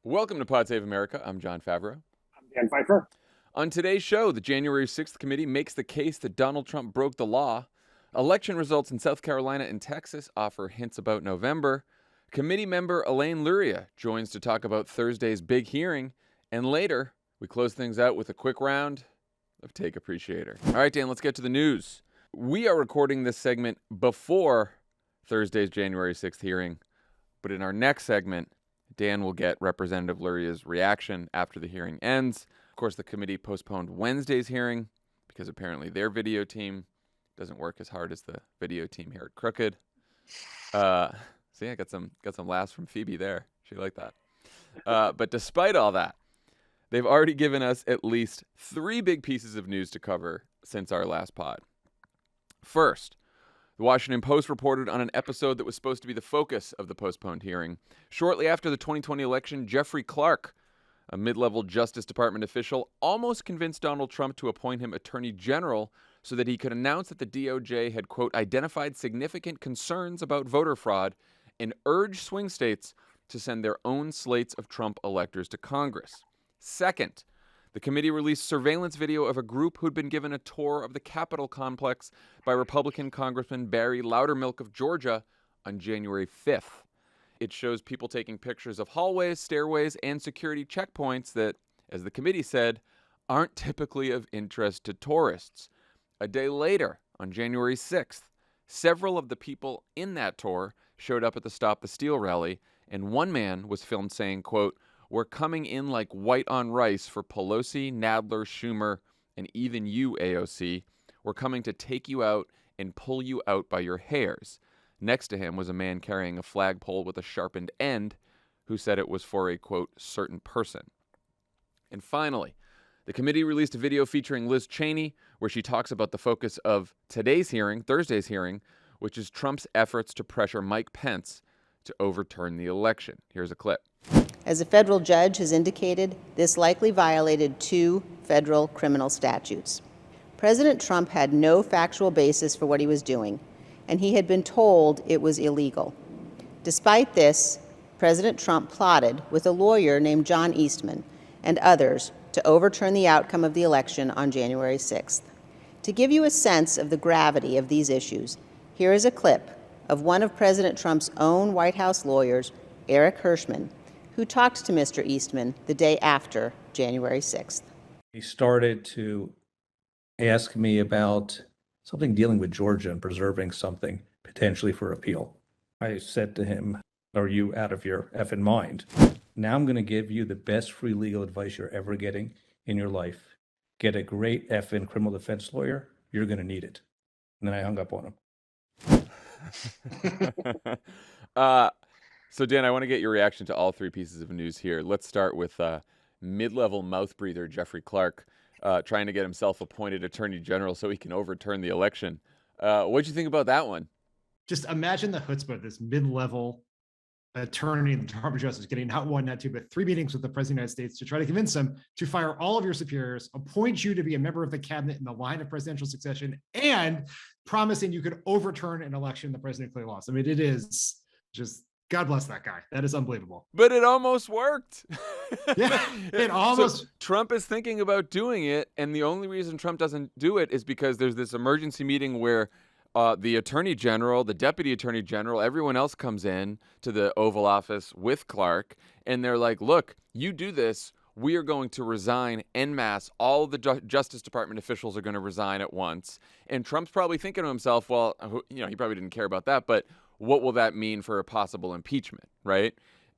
Welcome to Pod Save America. I'm Jon Favreau. I'm Dan Pfeiffer. On today's show, the January 6th committee makes the case that Donald Trump broke the law. Election results in South Carolina and Texas offer hints about November. Committee member Elaine Luria joins to talk about Thursday's big hearing. And later, we close things out with a quick round of Take Appreciator. All right, Dan, let's get to the news. We are recording this segment before Thursday's January 6th hearing. But in our next segment, Dan will get Representative Luria's reaction after the hearing ends. Of course, the committee postponed Wednesday's hearing because apparently their video team doesn't work as hard as the video team here at Crooked. See, I got some laughs from Phoebe there. She liked that. But despite all that, they've already given us at least 3 big pieces of news to cover since our last pod. First, the Washington Post reported on an episode that was supposed to be the focus of the postponed hearing. Shortly after the 2020 election, Jeffrey Clark, a mid-level Justice Department official, almost convinced Donald Trump to appoint him Attorney General so that he could announce that the DOJ had, quote, identified significant concerns about voter fraud and urged swing states to send their own slates of Trump electors to Congress. Second, the committee released surveillance video of a group who'd been given a tour of the Capitol complex by Republican Congressman Barry Loudermilk of Georgia on January 5th. It shows people taking pictures of hallways, stairways, and security checkpoints that, as the committee said, aren't typically of interest to tourists. A day later, on January 6th, several of the people in that tour showed up at the Stop the Steal rally, and one man was filmed saying, quote, "We're coming in like white on rice for Pelosi, Nadler, Schumer, and even you, AOC. We're coming to take you out and pull you out by your hairs." Next to him was a man carrying a flagpole with a sharpened end who said it was for a, quote, certain person. And finally, the committee released a video featuring Liz Cheney where she talks about the focus of today's hearing, Thursday's hearing, which is Trump's efforts to pressure Mike Pence to overturn the election. Here's a clip. As a federal judge has indicated, this likely violated 2 federal criminal statutes. President Trump had no factual basis for what he was doing, and he had been told it was illegal. Despite this, President Trump plotted with a lawyer named John Eastman and others to overturn the outcome of the election on January 6th. To give you a sense of the gravity of these issues, here is a clip of one of President Trump's own White House lawyers, Eric Hirschman, who talked to Mr. Eastman the day after January 6th. He started to ask me about something dealing with Georgia and preserving something potentially for appeal. I said to him, "Are you out of your effing mind? Now I'm going to give you the best free legal advice you're ever getting in your life. Get a great effing criminal defense lawyer. You're going to need it." And then I hung up on him. So, Dan, I want to get your reaction to all 3 pieces of news here. Let's start with mid-level mouth breather Jeffrey Clark trying to get himself appointed Attorney General so he can overturn the election. What'd you think about that one? Just imagine the chutzpah of this mid-level attorney in the Department of Justice getting not 1, not 2, but 3 meetings with the President of the United States to try to convince him to fire all of your superiors, appoint you to be a member of the cabinet in the line of presidential succession, and promising you could overturn an election the president clearly lost. I mean, it is just, God bless that guy. That is unbelievable. But it almost worked. Yeah, it almost. So Trump is thinking about doing it, and the only reason Trump doesn't do it is because there's this emergency meeting where the Attorney General, the Deputy Attorney General, everyone else comes in to the Oval Office with Clark, and they're like, look, you do this, we are going to resign en masse. All of the Justice Department officials are going to resign at once. And Trump's probably thinking to himself, well, he probably didn't care about that, but what will that mean for a possible impeachment, right?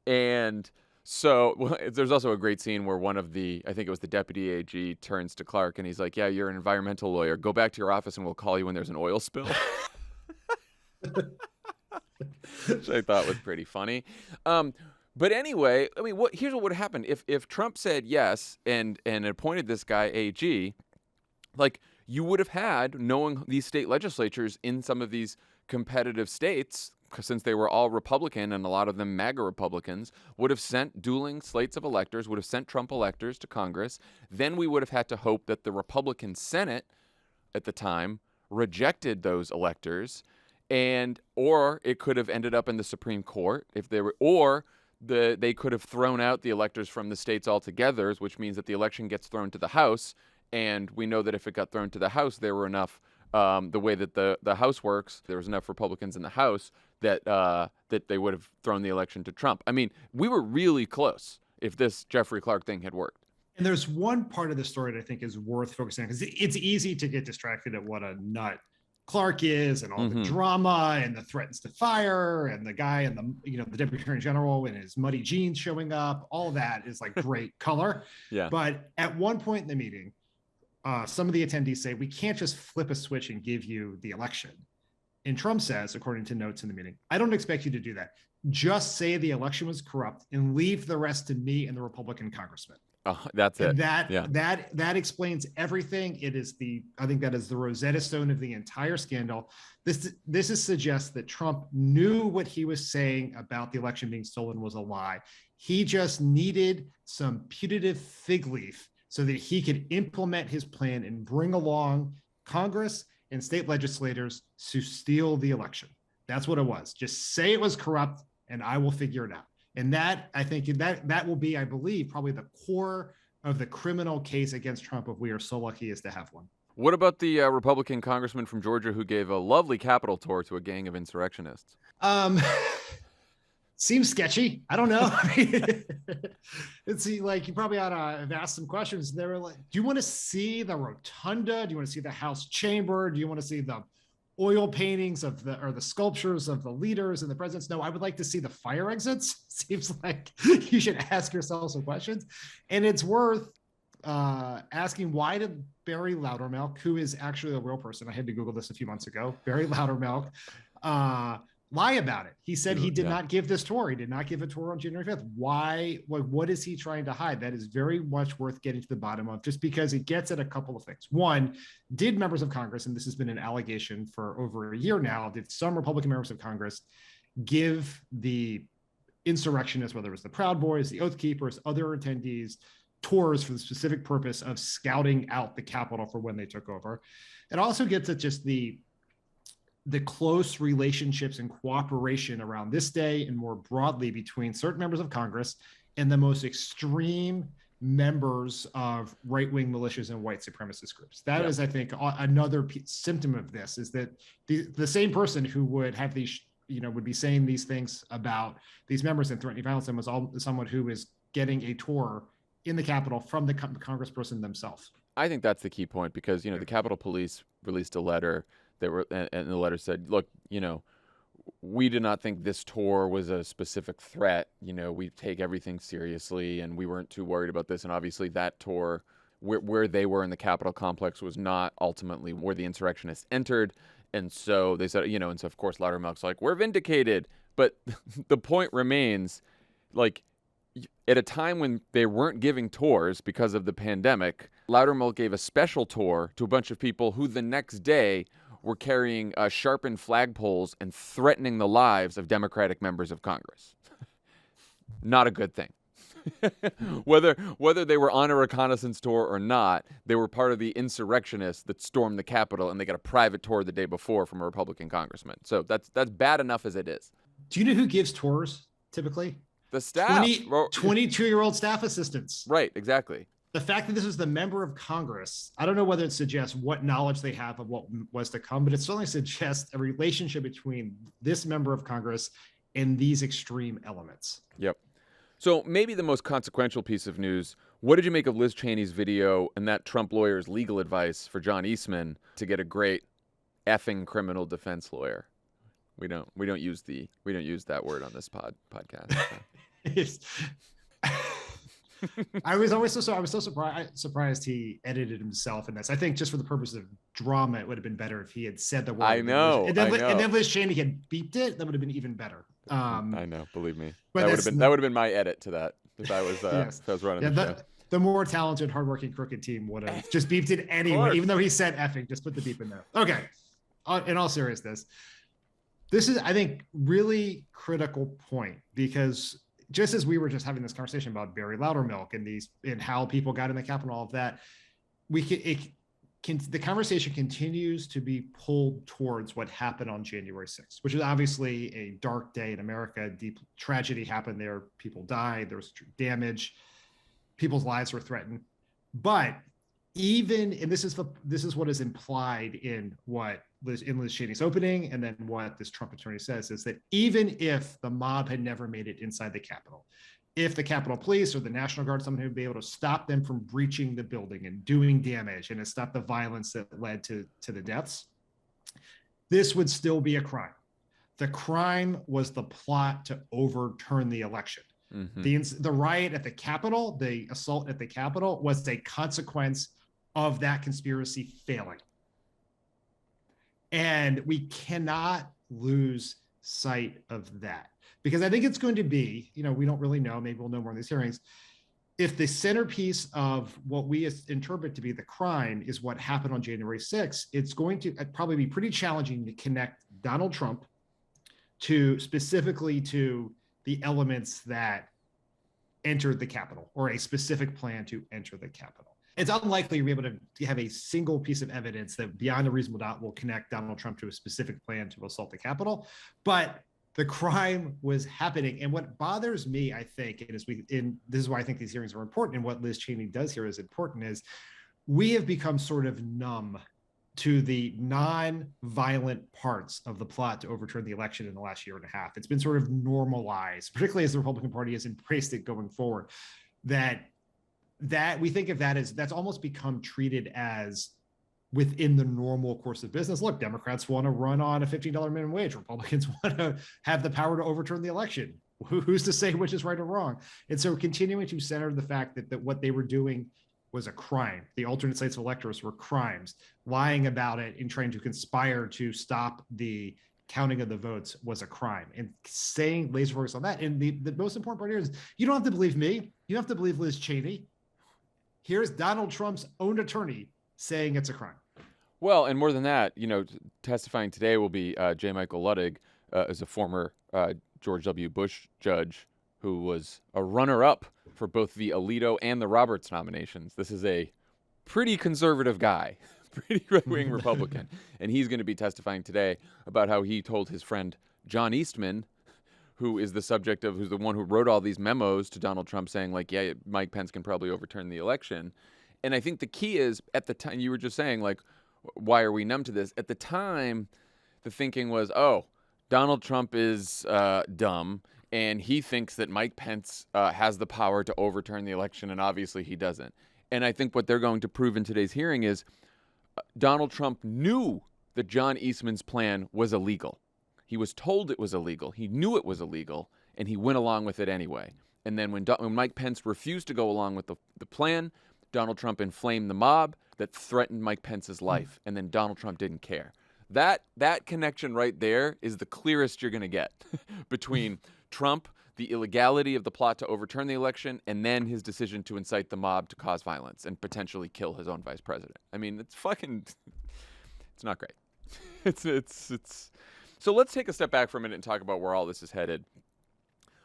And so there's also a great scene where one of the, I think it was the deputy AG, turns to Clark and he's like, yeah, you're an environmental lawyer. Go back to your office and we'll call you when there's an oil spill. Which I thought was pretty funny. But anyway, I mean, here's what would have happened. If Trump said yes and appointed this guy AG, like you would have had, knowing these state legislatures in some of these competitive states, since they were all Republican and a lot of them MAGA Republicans, would have sent dueling slates of electors, would have sent Trump electors to Congress. Then we would have had to hope that the Republican Senate at the time rejected those electors, or it could have ended up in the Supreme Court if they were, or they could have thrown out the electors from the states altogether, which means that the election gets thrown to the House. And we know that if it got thrown to the House, there were enough, the way that the House works, there was enough Republicans in the House that that they would have thrown the election to Trump. I mean, we were really close if this Jeffrey Clark thing had worked. And there's one part of the story that I think is worth focusing on, because it's easy to get distracted at what a nut Clark is and all the drama and the threats to fire and the guy and the deputy attorney general in his muddy jeans showing up. All of that is like great color. Yeah. But at one point in the meeting, some of the attendees say, we can't just flip a switch and give you the election. And Trump says, according to notes in the meeting, I don't expect you to do that. Just say the election was corrupt and leave the rest to me and the Republican congressman. That's it. And that explains everything. I think that is the Rosetta Stone of the entire scandal. This suggests that Trump knew what he was saying about the election being stolen was a lie. He just needed some putative fig leaf so that he could implement his plan and bring along Congress and state legislators to steal the election. That's what it was. Just say it was corrupt and I will figure it out. And that, I think that will be, I believe, probably the core of the criminal case against Trump if we are so lucky as to have one. What about the Republican congressman from Georgia who gave a lovely Capitol tour to a gang of insurrectionists? Seems sketchy. I don't know. It's like you probably ought to have asked some questions. They were like, do you want to see the rotunda? Do you want to see the House chamber? Do you want to see the oil paintings of the sculptures of the leaders and the presidents? No, I would like to see the fire exits. Seems like you should ask yourself some questions. And it's worth asking, why did Barry Loudermilk, who is actually a real person, I had to Google this a few months ago, Barry Loudermilk, lie about it? He said he did not give this tour. He did not give a tour on January 5th. Why? What is he trying to hide? That is very much worth getting to the bottom of, just because it gets at a couple of things. One, did members of Congress, and this has been an allegation for over a year now, did some Republican members of Congress give the insurrectionists, whether it was the Proud Boys, the Oath Keepers, other attendees, tours for the specific purpose of scouting out the Capitol for when they took over? It also gets at just the close relationships and cooperation around this day and more broadly between certain members of Congress and the most extreme members of right-wing militias and white supremacist groups. That is, I think, another symptom of this, is that the same person who would have these, would be saying these things about these members and threatening violence and was someone who is getting a tour in the Capitol from the congressperson themselves. I think that's the key point, because, the Capitol Police released a letter and the letter said, look, we did not think this tour was a specific threat. We take everything seriously and we weren't too worried about this. And obviously that tour where they were in the Capitol complex was not ultimately where the insurrectionists entered. And so they said, and so of course Loudermilk's like, we're vindicated. But the point remains, like, at a time when they weren't giving tours because of the pandemic, Loudermilk gave a special tour to a bunch of people who the next day were carrying sharpened flagpoles and threatening the lives of Democratic members of Congress. Not a good thing. Whether they were on a reconnaissance tour or not, they were part of the insurrectionists that stormed the Capitol, and they got a private tour the day before from a Republican congressman. So that's bad enough as it is. Do you know who gives tours typically? The staff. 22-year-old staff assistants. Right, exactly. The fact that this is the member of Congress, I don't know whether it suggests what knowledge they have of what was to come, but it certainly suggests a relationship between this member of Congress and these extreme elements. Yep. So maybe the most consequential piece of news, what did you make of Liz Cheney's video and that Trump lawyer's legal advice for John Eastman to get a great effing criminal defense lawyer? We don't use that word on this podcast. So. I was so surprised he edited himself in this. I think just for the purpose of drama, it would have been better if he had said the word. I know. And then Liz Cheney had beeped it. That would have been even better. I know. Believe me. That would have been my edit to that if I was yes. if I was running the show. The more talented, hardworking, crooked team would have just beeped it anyway, even though he said effing. Just put the beep in there. Okay. In all seriousness, this is, I think, really critical point, because just as we were just having this conversation about Barry Loudermilk and how people got in the Capitol, all of that, the conversation continues to be pulled towards what happened on January 6th, which is obviously a dark day in America. Deep tragedy happened there. People died. There was damage. People's lives were threatened. But even, and this is what is implied in Liz Cheney's opening, and then what this Trump attorney says, is that even if the mob had never made it inside the Capitol, if the Capitol Police or the National Guard, someone who would be able to stop them from breaching the building and doing damage and to stop the violence that led to the deaths, this would still be a crime. The crime was the plot to overturn the election. Mm-hmm. The riot at the Capitol, the assault at the Capitol, was a consequence of that conspiracy failing. And we cannot lose sight of that, because I think it's going to be, we don't really know, maybe we'll know more in these hearings, if the centerpiece of what we interpret to be the crime is what happened on January 6th, it's going to probably be pretty challenging to connect Donald Trump specifically to the elements that entered the Capitol, or a specific plan to enter the Capitol. It's unlikely you'll be able to have a single piece of evidence that beyond a reasonable doubt will connect Donald Trump to a specific plan to assault the Capitol, but the crime was happening. And what bothers me, I think, this is why I think these hearings are important, and what Liz Cheney does here is important, is we have become sort of numb to the non-violent parts of the plot to overturn the election in the last year and a half. It's been sort of normalized, particularly as the Republican Party has embraced it going forward, that we think of that as, that's almost become treated as within the normal course of business. Look, Democrats want to run on a $15 minimum wage. Republicans want to have the power to overturn the election. Who's to say which is right or wrong? And so continuing to center the fact that what they were doing was a crime. The alternate sites of electors were crimes. Lying about it and trying to conspire to stop the counting of the votes was a crime. And staying laser focused on that. And the most important part here is, you don't have to believe me. You don't have to believe Liz Cheney. Here's Donald Trump's own attorney saying it's a crime. Well, and more than that, testifying today will be J. Michael Luttig, is a former George W. Bush judge who was a runner-up for both the Alito and the Roberts nominations. This is a pretty conservative guy, pretty right-wing Republican. And he's going to be testifying today about how he told his friend John Eastman, who is the subject of, who's the one who wrote all these memos to Donald Trump saying, like, yeah, Mike Pence can probably overturn the election. And I think the key is, at the time, you were just saying, like, why are we numb to this? At the time, the thinking was, oh, Donald Trump is dumb, and he thinks that Mike Pence has the power to overturn the election, and obviously he doesn't. And I think what they're going to prove in today's hearing is Donald Trump knew that John Eastman's plan was illegal. He was told it was illegal. He knew it was illegal, and he went along with it anyway. And then when Mike Pence refused to go along with the plan, Donald Trump inflamed the mob that threatened Mike Pence's life, and then Donald Trump didn't care. That connection right there is the clearest you're going to get between Trump, the illegality of the plot to overturn the election, and then his decision to incite the mob to cause violence and potentially kill his own vice president. I mean, it's not great. It's So let's take a step back for a minute and talk about where all this is headed.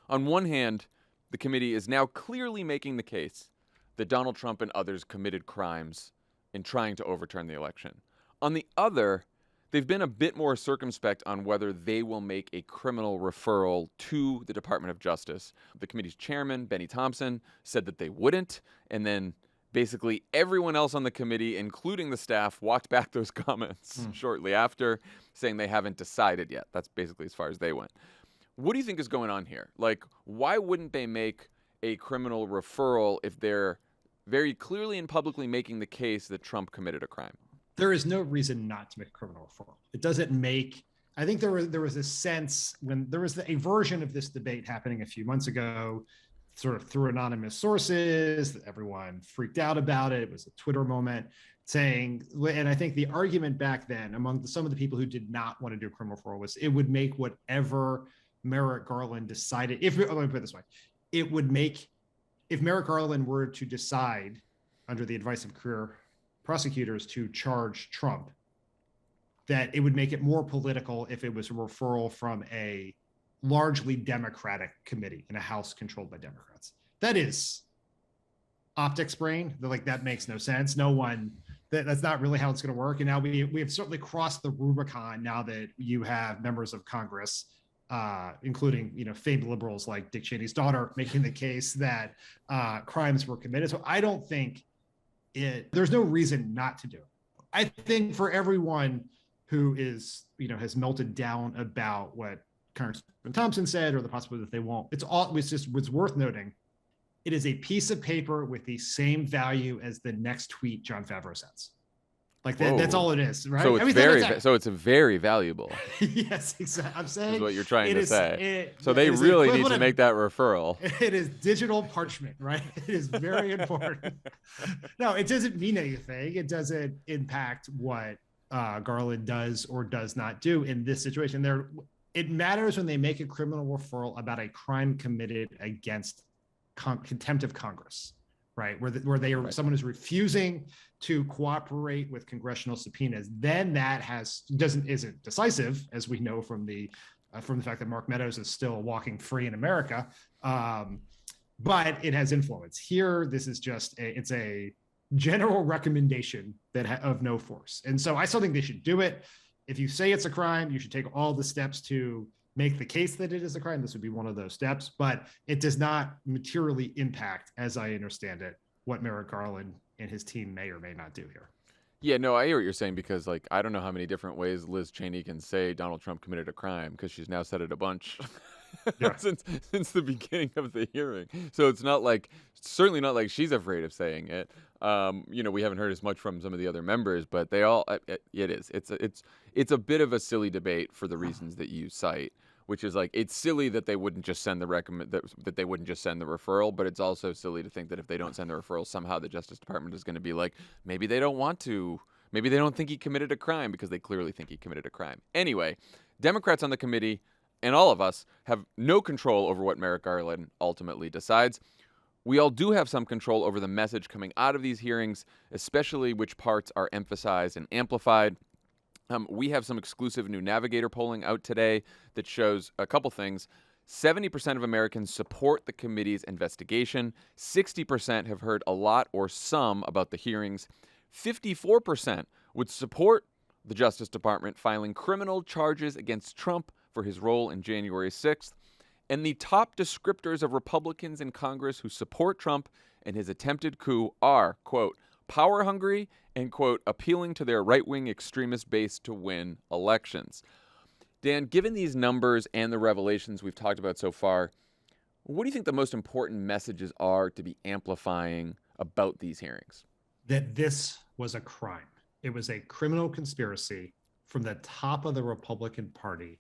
On one hand, the committee is now clearly making the case that Donald Trump and others committed crimes in trying to overturn the election. On the other, they've been a bit more circumspect on whether they will make a criminal referral to the Department of Justice. The committee's chairman, Benny Thompson, said that they wouldn't, and then basically everyone else on the committee, including the staff, walked back those comments shortly after, saying they haven't decided yet. That's basically as far as they went. What do you think is going on here? Like, why wouldn't they make a criminal referral if they're very clearly and publicly making the case that Trump committed a crime? There is no reason not to make a criminal referral. It doesn't make, I think there was a sense when there was a version of this debate happening a few months ago, sort of through anonymous sources, everyone freaked out about it. It was a Twitter moment saying, and I think the argument back then among some of the people who did not want to do a criminal referral was it would make whatever Merrick Garland decided, let me put it this way, it would make, if Merrick Garland were to decide under the advice of career prosecutors to charge Trump, that it would make it more political if it was a referral from a largely Democratic committee in a House controlled by Democrats. That is optics brain. They're like, that makes no sense. No one that's not really how it's going to work. And now we have certainly crossed the Rubicon now that you have members of Congress, including, famed liberals like Dick Cheney's daughter, making the case that crimes were committed. So I don't think there's no reason not to do it. I think for everyone who is, has melted down about what Congressman Thompson said, or the possibility that they won't, it's worth noting. It is a piece of paper with the same value as the next tweet Jon Favreau sends. Like that's all it is, right? So it's very valuable. Yes, exactly. I'm saying is what you're trying to say. So they really need to make that referral. It is digital parchment, right? It is very important. No, it doesn't mean anything. It doesn't impact what Garland does or does not do in this situation. It matters when they make a criminal referral about a crime committed against contempt of Congress, right? Where they are right. Someone is refusing to cooperate with congressional subpoenas. Then that isn't decisive, as we know from the fact that Mark Meadows is still walking free in America, but it has influence. Here, this is just it's a general recommendation of no force, and so I still think they should do it. If you say it's a crime, you should take all the steps to make the case that it is a crime. This would be one of those steps, but it does not materially impact, as I understand it, what Merrick Garland and his team may or may not do here. Yeah, no, I hear what you're saying, because I don't know how many different ways Liz Cheney can say Donald Trump committed a crime, because she's now said it a bunch since the beginning of the hearing. So it's certainly not like she's afraid of saying it. We haven't heard as much from some of the other members, but they all it's a bit of a silly debate for the reasons that you cite, which is it's silly that they wouldn't just send that they wouldn't just send the referral, but it's also silly to think that if they don't send the referral, somehow the Justice Department is going to be like, maybe they don't want to, maybe they don't think he committed a crime, because they clearly think he committed a crime. Anyway, Democrats on the committee and all of us have no control over what Merrick Garland ultimately decides. We all do have some control over the message coming out of these hearings, especially which parts are emphasized and amplified. We have some exclusive new Navigator polling out today that shows a couple things. 70% of Americans support the committee's investigation. 60% have heard a lot or some about the hearings. 54% would support the Justice Department filing criminal charges against Trump for his role in January 6th. And the top descriptors of Republicans in Congress who support Trump and his attempted coup are, quote, power hungry and, quote, appealing to their right-wing extremist base to win elections. Dan, given these numbers and the revelations we've talked about so far, what do you think the most important messages are to be amplifying about these hearings? That this was a crime. It was a criminal conspiracy from the top of the Republican Party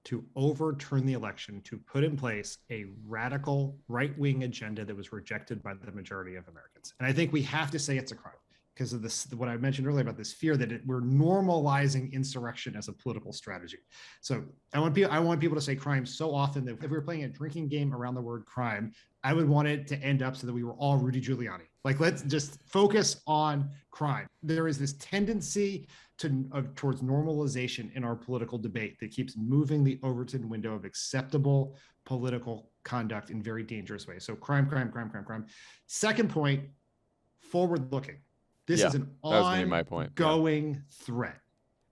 to overturn the election, to put in place a radical right-wing agenda that was rejected by the majority of Americans. And I think we have to say it's a crime because of this, what I mentioned earlier about this fear that we're normalizing insurrection as a political strategy. So I want people to say crime so often that if we were playing a drinking game around the word crime, I would want it to end up so that we were all Rudy Giuliani. Let's just focus on crime. There is this tendency towards normalization in our political debate that keeps moving the Overton window of acceptable political conduct in very dangerous ways. So crime. Second point, forward-looking. This is an ongoing threat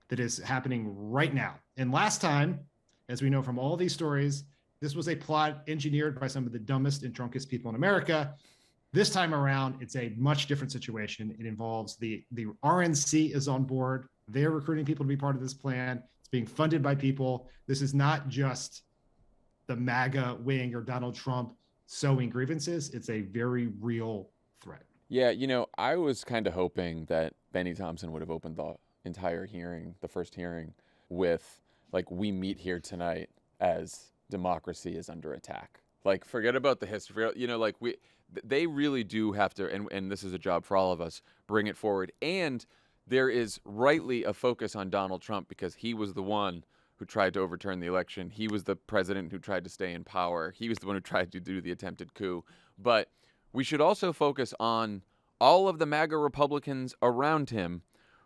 that is happening right now. And last time, as we know from all these stories, this was a plot engineered by some of the dumbest and drunkest people in America. This time around, it's a much different situation. It involves the RNC is on board. They're recruiting people to be part of this plan. It's being funded by people. This is not just the MAGA wing or Donald Trump sowing grievances. It's a very real threat. Yeah, I was kind of hoping that Benny Thompson would have opened the entire hearing, the first hearing, with, we meet here tonight as democracy is under attack. Forget about the history. They really do have to, and this is a job for all of us, bring it forward. And there is rightly a focus on Donald Trump because he was the one who tried to overturn the election. He was the president who tried to stay in power. He was the one who tried to do the attempted coup. But we should also focus on all of the MAGA Republicans around him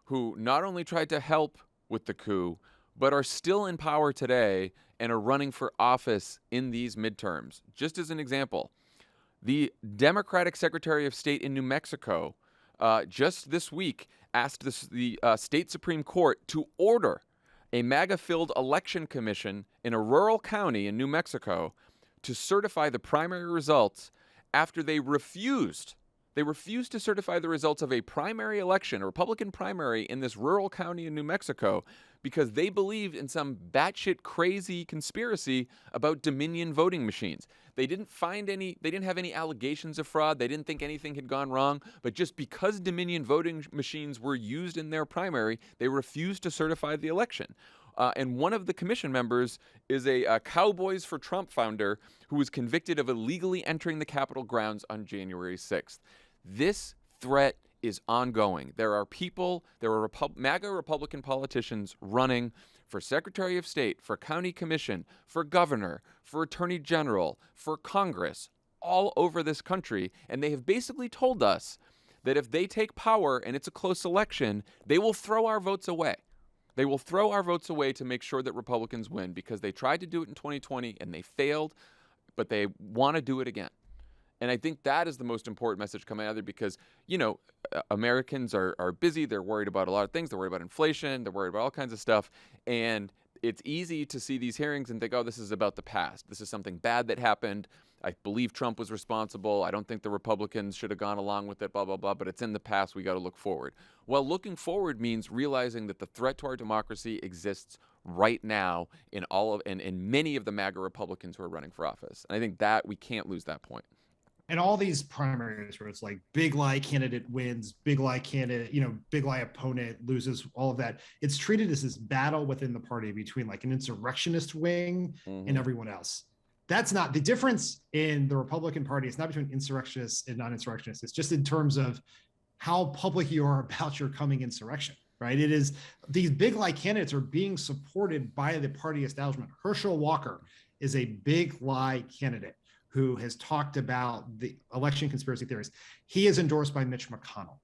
who not only tried to help with the coup, but are still in power today and are running for office in these midterms. Just as an example, the Democratic Secretary of State in New Mexico, just this week asked the state Supreme Court to order a MAGA-filled election commission in a rural county in New Mexico to certify the primary results after they refused. They refused to certify the results of a primary election, a Republican primary in this rural county in New Mexico, because they believed in some batshit crazy conspiracy about Dominion voting machines. They didn't have any allegations of fraud. They didn't think anything had gone wrong. But just because Dominion voting machines were used in their primary, they refused to certify the election. And one of the commission members is a Cowboys for Trump founder who was convicted of illegally entering the Capitol grounds on January 6th. This threat is ongoing. There are MAGA Republican politicians running for Secretary of State, for County Commission, for Governor, for Attorney General, for Congress, all over this country. And they have basically told us that if they take power and it's a close election, they will throw our votes away. They will throw our votes away to make sure that Republicans win, because they tried to do it in 2020 and they failed, but they want to do it again. And I think that is the most important message coming out of there, because, Americans are busy. They're worried about a lot of things. They're worried about inflation. They're worried about all kinds of stuff. And it's easy to see these hearings and think, oh, this is about the past. This is something bad that happened. I believe Trump was responsible. I don't think the Republicans should have gone along with it, blah, blah, blah. But it's in the past. We got to look forward. Well, looking forward means realizing that the threat to our democracy exists right now in many of the MAGA Republicans who are running for office. And I think that we can't lose that point. And all these primaries where it's like big lie candidate wins, big lie candidate, big lie opponent loses, all of that. It's treated as this battle within the party between like an insurrectionist wing and everyone else. That's not the difference in the Republican Party. It's not between insurrectionists and non-insurrectionists. It's just in terms of how public you are about your coming insurrection, right? It is, these big lie candidates are being supported by the party establishment. Herschel Walker is a big lie candidate who has talked about the election conspiracy theories. He is endorsed by Mitch McConnell.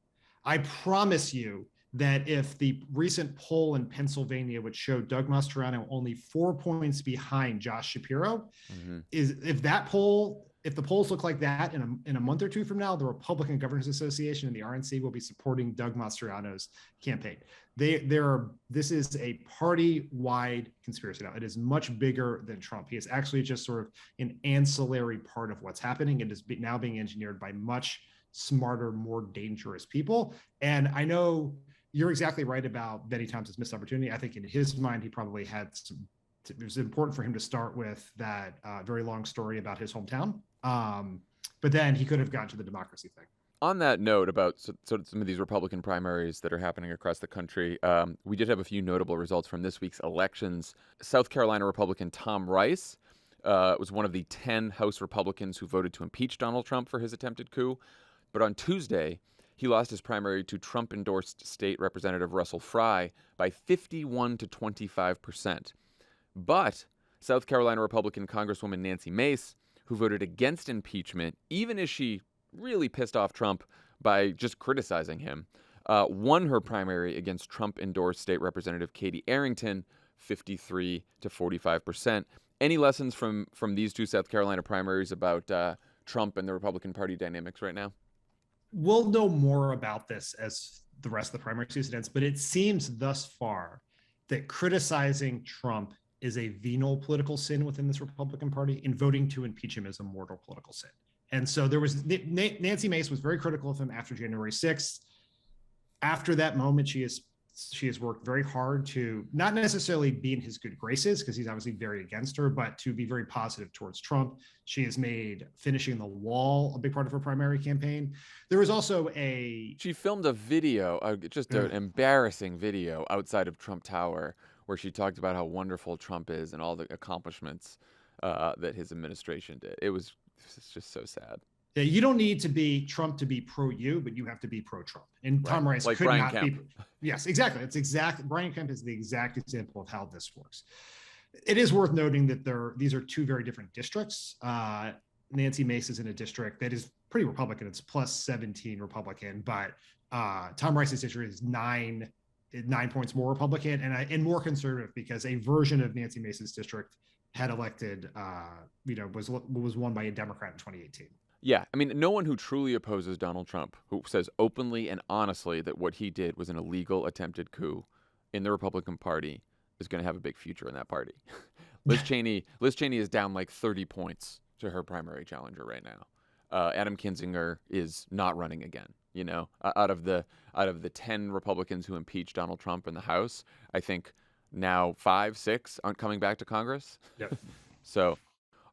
I promise you that if the recent poll in Pennsylvania would show Doug Mastriano only 4 points behind Josh Shapiro, if the polls look like that in a month or two from now, the Republican Governors Association and the RNC will be supporting Doug Mastriano's campaign. This is a party-wide conspiracy now. It is much bigger than Trump. He is actually just sort of an ancillary part of what's happening. It is now being engineered by much smarter, more dangerous people. And I know you're exactly right about Benny Thompson's missed opportunity. I think in his mind, he probably had it was important for him to start with that very long story about his hometown. But then he could have gotten to the democracy thing. On that note about some of these Republican primaries that are happening across the country, we did have a few notable results from this week's elections. South Carolina Republican Tom Rice was one of the 10 House Republicans who voted to impeach Donald Trump for his attempted coup. But on Tuesday, he lost his primary to Trump-endorsed State Representative Russell Fry by 51 to 25%. But South Carolina Republican Congresswoman Nancy Mace, who voted against impeachment, even as she really pissed off Trump by just criticizing him, won her primary against Trump-endorsed State Representative Katie Arrington, 53 to 45%. Any lessons from these two South Carolina primaries about Trump and the Republican Party dynamics right now? We'll know more about this as the rest of the primary season ends, but it seems thus far that criticizing Trump is a venal political sin within this Republican Party, and voting to impeach him is a mortal political sin. And so there was Nancy Mace was very critical of him after January 6th. After that moment, she has worked very hard to not necessarily be in his good graces, because he's obviously very against her, but to be very positive towards Trump. She has made finishing the wall a big part of her primary campaign. There was also she filmed a video, an embarrassing video outside of Trump Tower, where she talked about how wonderful Trump is and all the accomplishments that his administration did. It's just so sad. Yeah, you don't need to be Trump to be pro-you, but you have to be pro-Trump. And right. Tom Rice like could Brian not Kemp. be. Yes, exactly. Brian Kemp is the exact example of how this works. It is worth noting that these are two very different districts. Nancy Mace is in a district that is pretty Republican. It's plus 17 Republican, but Tom Rice's district is 9 points more Republican and more conservative, because a version of Nancy Mace's district had elected, was won by a Democrat in 2018. Yeah, I mean, no one who truly opposes Donald Trump, who says openly and honestly that what he did was an illegal attempted coup in the Republican Party, is going to have a big future in that party. Liz Cheney is down like 30 points to her primary challenger right now. Adam Kinzinger is not running again. You know, out of the 10 Republicans who impeached Donald Trump in the House, I think now 5, 6 aren't coming back to Congress. Yep. So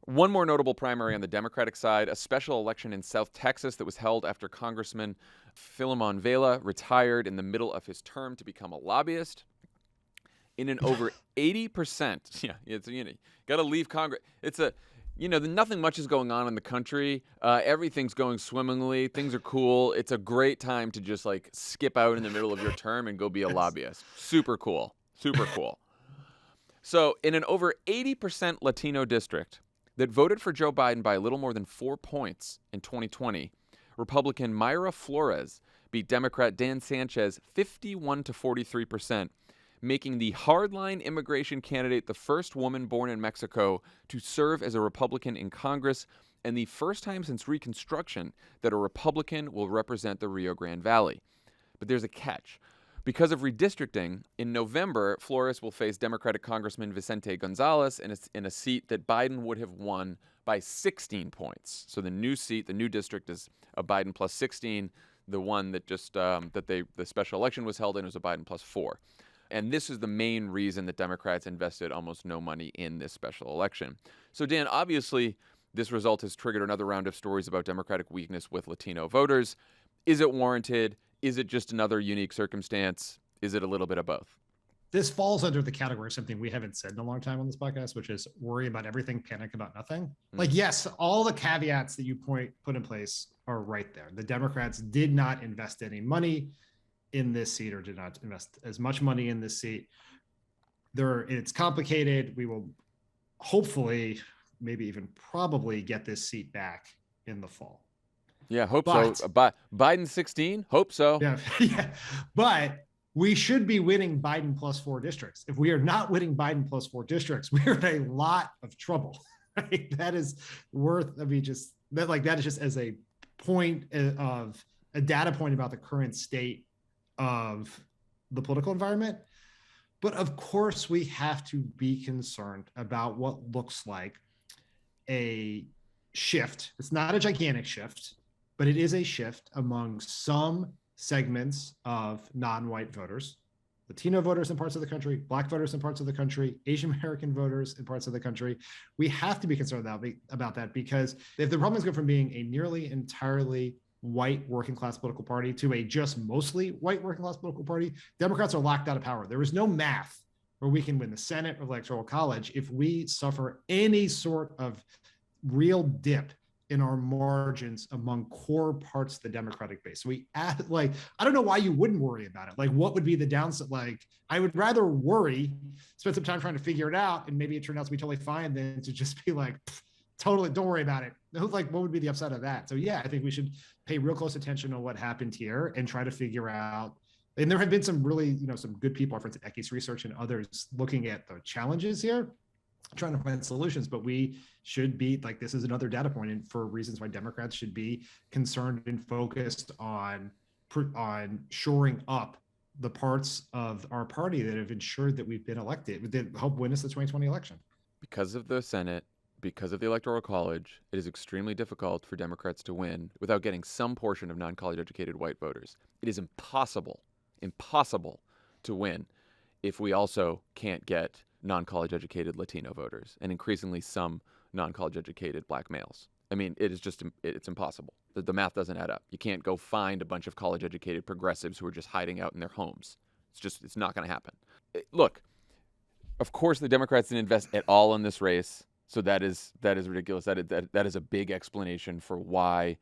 one more notable primary on the Democratic side, a special election in South Texas that was held after Congressman Filemon Vela retired in the middle of his term to become a lobbyist. In an over 80%, it's, got to leave Congress. It's nothing much is going on in the country. Everything's going swimmingly. Things are cool. It's a great time to just like skip out in the middle of your term and go be a lobbyist. Super cool. Super cool. So in an over 80% Latino district that voted for Joe Biden by a little more than 4 points in 2020, Republican Mayra Flores beat Democrat Dan Sanchez 51 to 43%, making the hardline immigration candidate the first woman born in Mexico to serve as a Republican in Congress, and the first time since Reconstruction that a Republican will represent the Rio Grande Valley. But there's a catch. Because of redistricting, in November, Flores will face Democratic Congressman Vicente Gonzalez in a seat that Biden would have won by 16 points. So the new seat, the new district is a Biden plus 16. The one that just the special election was held in was a Biden plus 4. And this is the main reason that Democrats invested almost no money in this special election. So, Dan, obviously, this result has triggered another round of stories about Democratic weakness with Latino voters. Is it warranted? Is it just another unique circumstance? Is it a little bit of both? This falls under the category of something we haven't said in a long time on this podcast, which is worry about everything, panic about nothing. Like, yes, all the caveats that you put in place are right there. The Democrats did not invest any money in this seat, or did not invest as much money in this seat. It's complicated. We will hopefully, maybe even probably, get this seat back in the fall. Yeah, hope so. Biden 16? Hope so. Yeah. But we should be winning Biden plus 4 districts. If we are not winning Biden plus 4 districts, we're in a lot of trouble. Right? That is worth, that is just as a point of a data point about the current state of the political environment. But of course, we have to be concerned about what looks like a shift. It's not a gigantic shift, but it is a shift among some segments of non-white voters, Latino voters in parts of the country, Black voters in parts of the country, Asian American voters in parts of the country. We have to be concerned about that, because if the Republicans go from being a nearly entirely white working class political party to a just mostly white working class political party, Democrats are locked out of power. There is no math where we can win the Senate or the Electoral College if we suffer any sort of real dip in our margins among core parts of the Democratic base. I don't know why you wouldn't worry about it. Like, what would be the downside? Like, I would rather worry, spend some time trying to figure it out, and maybe it turned out to be totally fine, than to just be like, totally, don't worry about it. Like, what would be the upside of that? So yeah, I think we should pay real close attention to what happened here and try to figure out. And there have been some really, some good people, our friends at Eckes Research and others, looking at the challenges here, trying to find solutions. But we should be like, this is another data point, and for reasons why Democrats should be concerned and focused on shoring up the parts of our party that have ensured that we've been elected, that help win us the 2020 election. Because of the Senate, because of the Electoral College, it is extremely difficult for Democrats to win without getting some portion of non-college educated white voters. It is impossible to win if we also can't get non-college educated Latino voters, and increasingly some non-college educated Black males. I mean, it's impossible. The math doesn't add up. You can't go find a bunch of college educated progressives who are just hiding out in their homes. It's not going to happen. Look, of course the Democrats didn't invest at all in this race. So that is ridiculous. That is a big explanation for why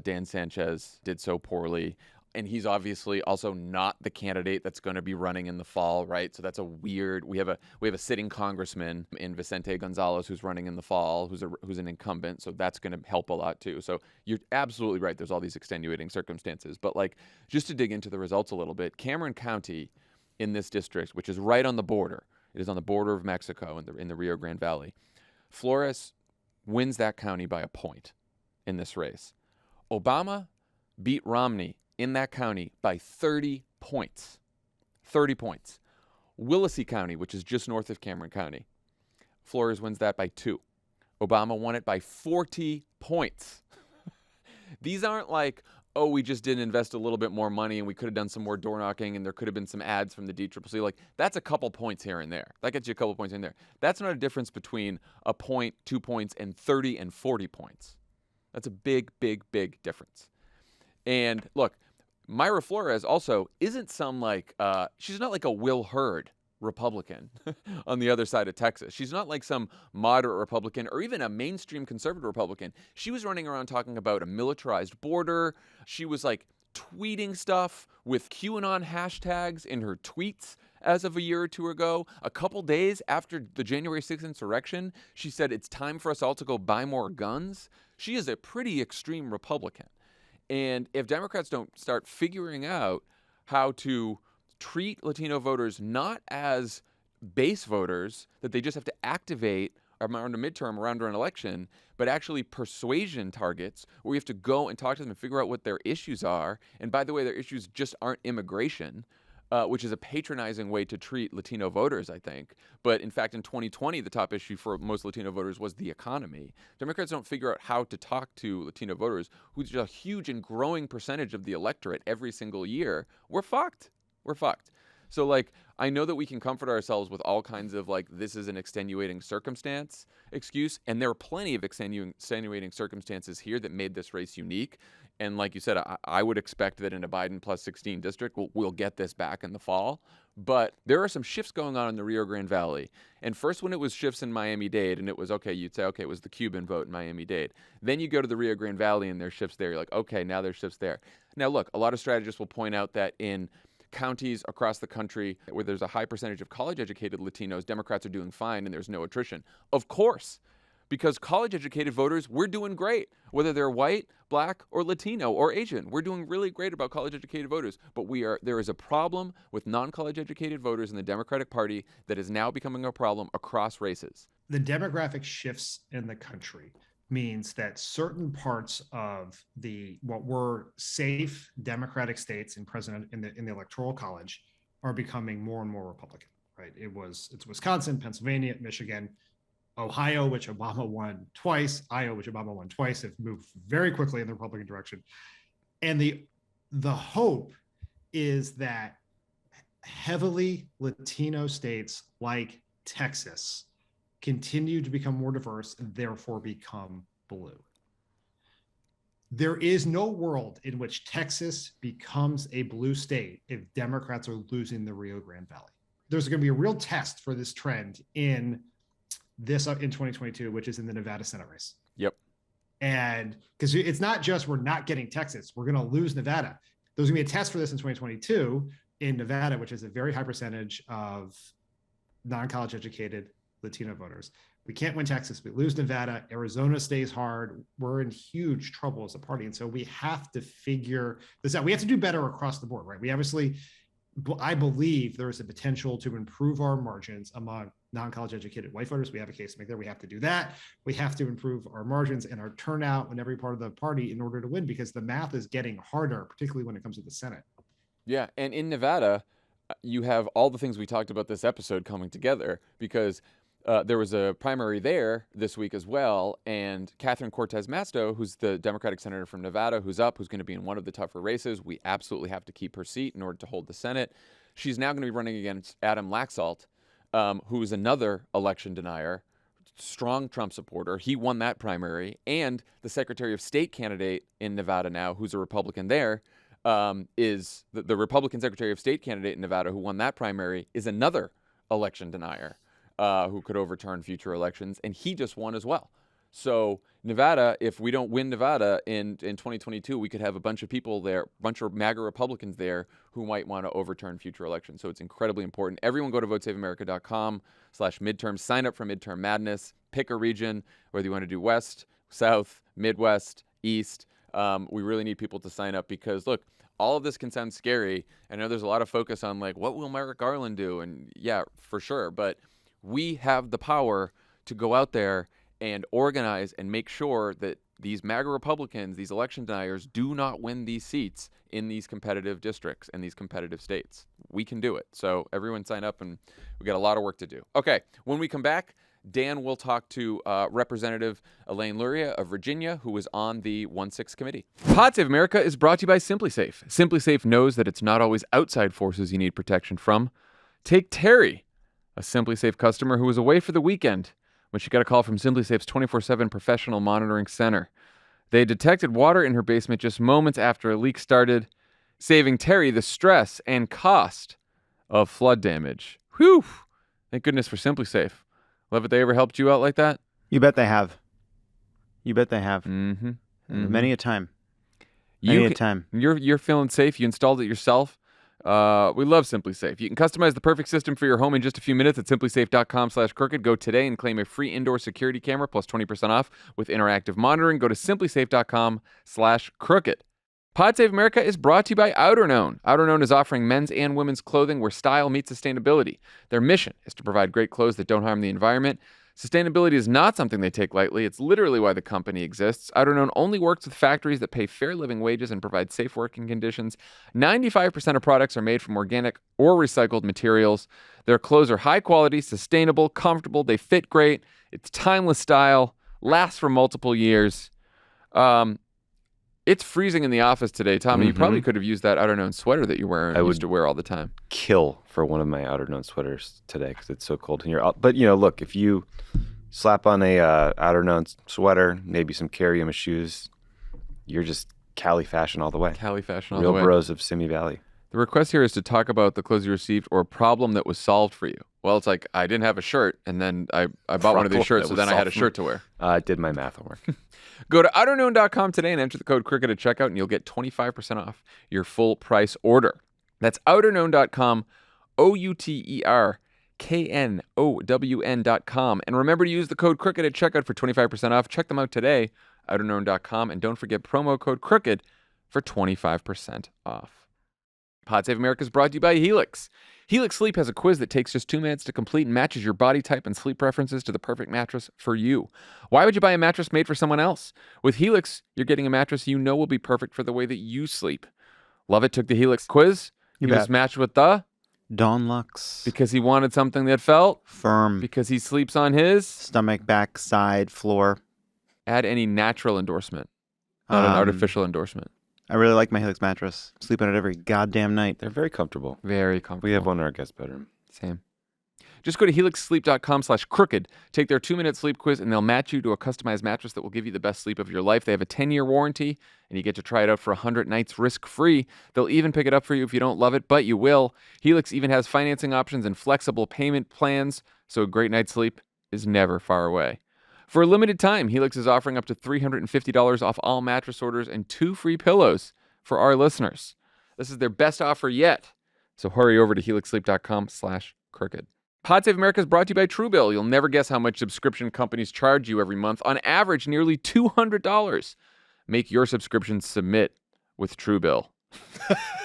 Dan Sanchez did so poorly. And he's obviously also not the candidate that's going to be running in the fall, right? So that's a weird. We have a sitting congressman in Vicente Gonzalez who's running in the fall, who's an incumbent. So that's going to help a lot too. So you're absolutely right. There's all these extenuating circumstances. But like, just to dig into the results a little bit, Cameron County in this district, which is right on the border, it is on the border of Mexico in the Rio Grande Valley. Flores wins that county by a point. in this race. Obama beat Romney in that county by 30 points. 30 points. Willacy County, which is just north of Cameron County, Flores wins that by 2. Obama won it by 40 points. These aren't like, oh, we just didn't invest a little bit more money and we could have done some more door knocking and there could have been some ads from the DCCC. Like, that's a couple points here and there. That gets you a couple points in there. That's not a difference between a point, 2 points, and 30 and 40 points. That's a big, big, big difference. And look, Mayra Flores also isn't some like, she's not like a Will Hurd Republican on the other side of Texas. She's not like some moderate Republican or even a mainstream conservative Republican. She was running around talking about a militarized border. She was like tweeting stuff with QAnon hashtags in her tweets as of a year or two ago. A couple days after the January 6th insurrection, she said it's time for us all to go buy more guns. She is a pretty extreme Republican. And if Democrats don't start figuring out how to treat Latino voters not as base voters that they just have to activate around a midterm, around an election, but actually persuasion targets where we have to go and talk to them and figure out what their issues are. And by the way, their issues just aren't immigration, which is a patronizing way to treat Latino voters, I think. But in fact, in 2020, the top issue for most Latino voters was the economy. Democrats don't figure out how to talk to Latino voters, who's a huge and growing percentage of the electorate every single year. We're fucked. We're fucked. So, like, I know that we can comfort ourselves with all kinds of, like, this is an extenuating circumstance excuse, and there are plenty of extenuating circumstances here that made this race unique. And like you said, I would expect that in a Biden plus 16 district, we'll get this back in the fall. But there are some shifts going on in the Rio Grande Valley. And first, when it was shifts in Miami-Dade, and it was, okay, you'd say, okay, it was the Cuban vote in Miami-Dade. Then you go to the Rio Grande Valley, and there's shifts there. You're like, okay, now there's shifts there. Now, look, a lot of strategists will point out that in counties across the country where there's a high percentage of college-educated Latinos, Democrats are doing fine and there's no attrition. Of course, because college-educated voters, we're doing great. Whether they're white, black, or Latino, or Asian, we're doing really great about college-educated voters. But there is a problem with non-college-educated voters in the Democratic Party that is now becoming a problem across races. The demographic shifts in the country means that certain parts of what were safe Democratic states in the Electoral College are becoming more and more Republican. Right? It's Wisconsin, Pennsylvania, Michigan, Ohio, which Obama won twice, Iowa, which Obama won twice, have moved very quickly in the Republican direction. And the hope is that heavily Latino states like Texas continue to become more diverse and therefore become blue. There is no world in which Texas becomes a blue state if Democrats are losing the Rio Grande Valley. There's going to be a real test for this trend in 2022, which is in the Nevada Senate race. Yep. And because it's not just we're not getting Texas, we're going to lose Nevada. There's going to be a test for this in 2022 in Nevada, which is a very high percentage of non-college educated Latino voters. We can't win Texas. We lose Nevada. Arizona stays hard. We're in huge trouble as a party. And so we have to figure this out. We have to do better across the board, right? I believe there is a potential to improve our margins among non-college educated white voters. We have a case to make there. We have to do that. We have to improve our margins and our turnout in every part of the party in order to win, because the math is getting harder, particularly when it comes to the Senate. Yeah. And in Nevada, you have all the things we talked about this episode coming together, because there was a primary there this week as well, and Catherine Cortez Masto, who's the Democratic senator from Nevada, who's going to be in one of the tougher races. We absolutely have to keep her seat in order to hold the Senate. She's now going to be running against Adam Laxalt, who is another election denier, strong Trump supporter. He won that primary, and the Secretary of State candidate in Nevada now, who's a Republican there, is the Republican Secretary of State candidate in Nevada who won that primary is another election denier. Who could overturn future elections, and he just won as well. So Nevada, if we don't win Nevada in 2022, we could have a bunch of people there, a bunch of MAGA Republicans there who might want to overturn future elections. So it's incredibly important. Everyone go to votesaveamerica.com/midterm, sign up for Midterm Madness, pick a region, whether you want to do West, South, Midwest, East. We really need people to sign up because, look, all of this can sound scary. I know there's a lot of focus on, like, what will Merrick Garland do? And yeah, for sure. But we have the power to go out there and organize and make sure that these MAGA Republicans, these election deniers, do not win these seats in these competitive districts and these competitive states. We can do it. So everyone sign up, and we got a lot of work to do. Okay, when we come back, Dan will talk to Representative Elaine Luria of Virginia, who was on the 1-6 committee. Pod Save America is brought to you by Simply Safe. Simply Safe knows that it's not always outside forces you need protection from. Take Terry, a Simply Safe customer who was away for the weekend when she got a call from Simply Safe's 24/7 professional monitoring center. They detected water in her basement just moments after a leak started, saving Terry the stress and cost of flood damage. Whew! Thank goodness for Simply Safe. Lovett, they ever helped you out like that? You bet they have. You bet they have. Mm-hmm. Many a time. Many a time. You're feeling safe. You installed it yourself. We love Simply Safe. You can customize the perfect system for your home in just a few minutes at simplysafe.com/crooked. Go today and claim a free indoor security camera plus 20% off with interactive monitoring. Go to simplysafe.com/crooked. Pod Save America is brought to you by Overturn. Overturn is offering men's and women's clothing where style meets sustainability. Their mission is to provide great clothes that don't harm the environment. Sustainability is not something they take lightly. It's literally why the company exists. Overturn only works with factories that pay fair living wages and provide safe working conditions. 95% of products are made from organic or recycled materials. Their clothes are high quality, sustainable, comfortable. They fit great. It's timeless style, lasts for multiple years. It's freezing in the office today. Tommy, you probably could have used that Overturn sweater that you used to wear all the time. Kill for one of my Overturn sweaters today because it's so cold in here. But, look, if you slap on a Overturn sweater, maybe some Carry-Em shoes, you're just Cali fashion all the way. Cali fashion all the way. Real bros of Simi Valley. The request here is to talk about the clothes you received or a problem that was solved for you. Well, it's like I didn't have a shirt, and then I bought one of these shirts, so then I had a shirt to wear. I did my math homework. Go to Overturn.com today and enter the code CROOKED at checkout, and you'll get 25% off your full price order. That's Overturn.com, OUTRKNOWN.com. And remember to use the code CROOKED at checkout for 25% off. Check them out today, Overturn.com, and don't forget promo code CROOKED for 25% off. Pod Save America is brought to you by Helix. Helix Sleep has a quiz that takes just 2 minutes to complete and matches your body type and sleep preferences to the perfect mattress for you. Why would you buy a mattress made for someone else? With Helix, you're getting a mattress you know will be perfect for the way that you sleep. Lovett took the Helix quiz. He was matched with the Dawn Lux. Because he wanted something that felt firm. Because he sleeps on his stomach, back, side, floor. Add any natural endorsement, not an artificial endorsement. I really like my Helix mattress. Sleep on it every goddamn night. They're very comfortable. Very comfortable. We have one in our guest bedroom. Same. Just go to helixsleep.com/crooked, take their 2-minute sleep quiz, and they'll match you to a customized mattress that will give you the best sleep of your life. They have a 10-year warranty, and you get to try it out for 100 nights risk-free. They'll even pick it up for you if you don't love it, but you will. Helix even has financing options and flexible payment plans, so a great night's sleep is never far away. For a limited time, Helix is offering up to $350 off all mattress orders and 2 free pillows for our listeners. This is their best offer yet, so hurry over to helixsleep.com/crooked. Pod Save America is brought to you by Truebill. You'll never guess how much subscription companies charge you every month. On average, nearly $200. Make your subscription submit with Truebill.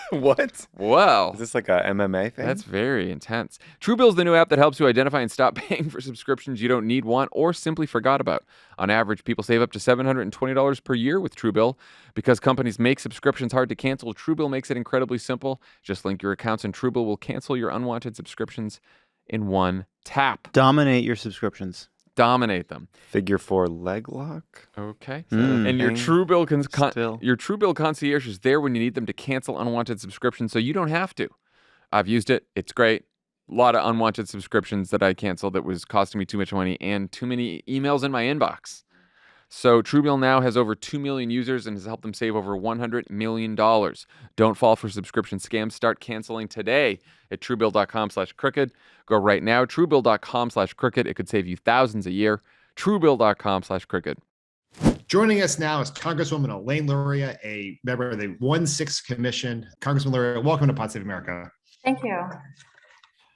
What? Wow. Is this like a MMA thing? That's very intense. Truebill is the new app that helps you identify and stop paying for subscriptions you don't need, want, or simply forgot about. On average, people save up to $720 per year with Truebill. Because companies make subscriptions hard to cancel, Truebill makes it incredibly simple. Just link your accounts and Truebill will cancel your unwanted subscriptions in one tap. Dominate your subscriptions. Dominate them. Figure 4 leg lock. Okay. And your Truebill your Truebill concierge is there when you need them to cancel unwanted subscriptions, so you don't have to. I've used it. It's great. A lot of unwanted subscriptions that I canceled that was costing me too much money and too many emails in my inbox. So Truebill now has over 2 million users and has helped them save over $100 million. Don't fall for subscription scams. Start canceling today at Truebill.com/crooked. Go right now, Truebill.com/crooked. It could save you thousands a year. Truebill.com/crooked. Joining us now is Congresswoman Elaine Luria, a member of the 1-6 Commission. Congresswoman Luria, welcome to Pod Save America. Thank you.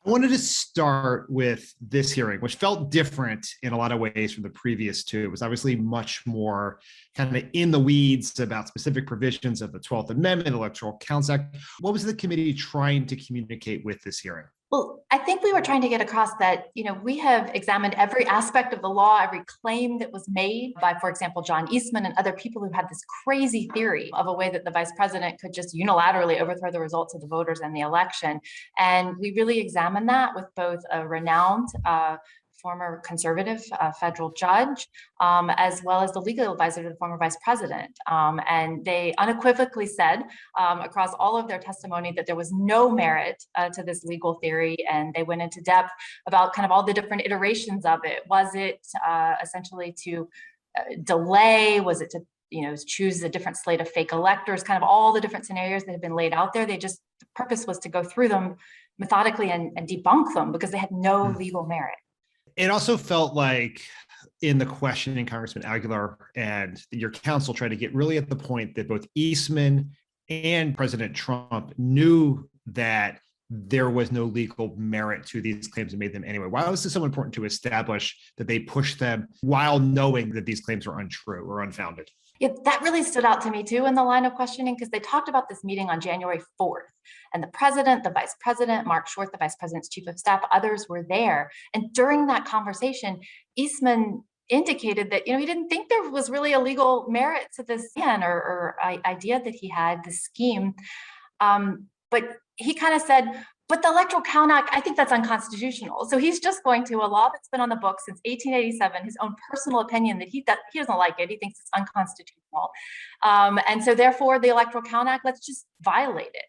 I wanted to start with this hearing, which felt different in a lot of ways from the previous two. It was obviously much more kind of in the weeds about specific provisions of the 12th Amendment, Electoral Counts Act. What was the committee trying to communicate with this hearing? Well, I think we were trying to get across that, we have examined every aspect of the law, every claim that was made by, for example, John Eastman and other people who had this crazy theory of a way that the vice president could just unilaterally overthrow the results of the voters and the election. And we really examined that with both a renowned former conservative federal judge, as well as the legal advisor to the former vice president. And they unequivocally said across all of their testimony that there was no merit to this legal theory. And they went into depth about kind of all the different iterations of it. Was it essentially to delay? Was it to choose a different slate of fake electors? Kind of all the different scenarios that have been laid out there. The purpose was to go through them methodically and debunk them because they had no legal merit. It also felt like in the questioning, Congressman Aguilar and your counsel tried to get really at the point that both Eastman and President Trump knew that there was no legal merit to these claims and made them anyway. Why was this so important to establish that they pushed them while knowing that these claims were untrue or unfounded? Yeah, that really stood out to me too in the line of questioning, because they talked about this meeting on January 4th, and the president, the vice president, Mark Short, the vice president's chief of staff, others were there. And during that conversation, Eastman indicated that, he didn't think there was really a legal merit to this plan or idea that he had, this scheme. But he kind of said, but the Electoral Count Act, I think that's unconstitutional. So he's just going to a law that's been on the books since 1887, his own personal opinion that he doesn't like it. He thinks it's unconstitutional. And so therefore the Electoral Count Act, let's just violate it.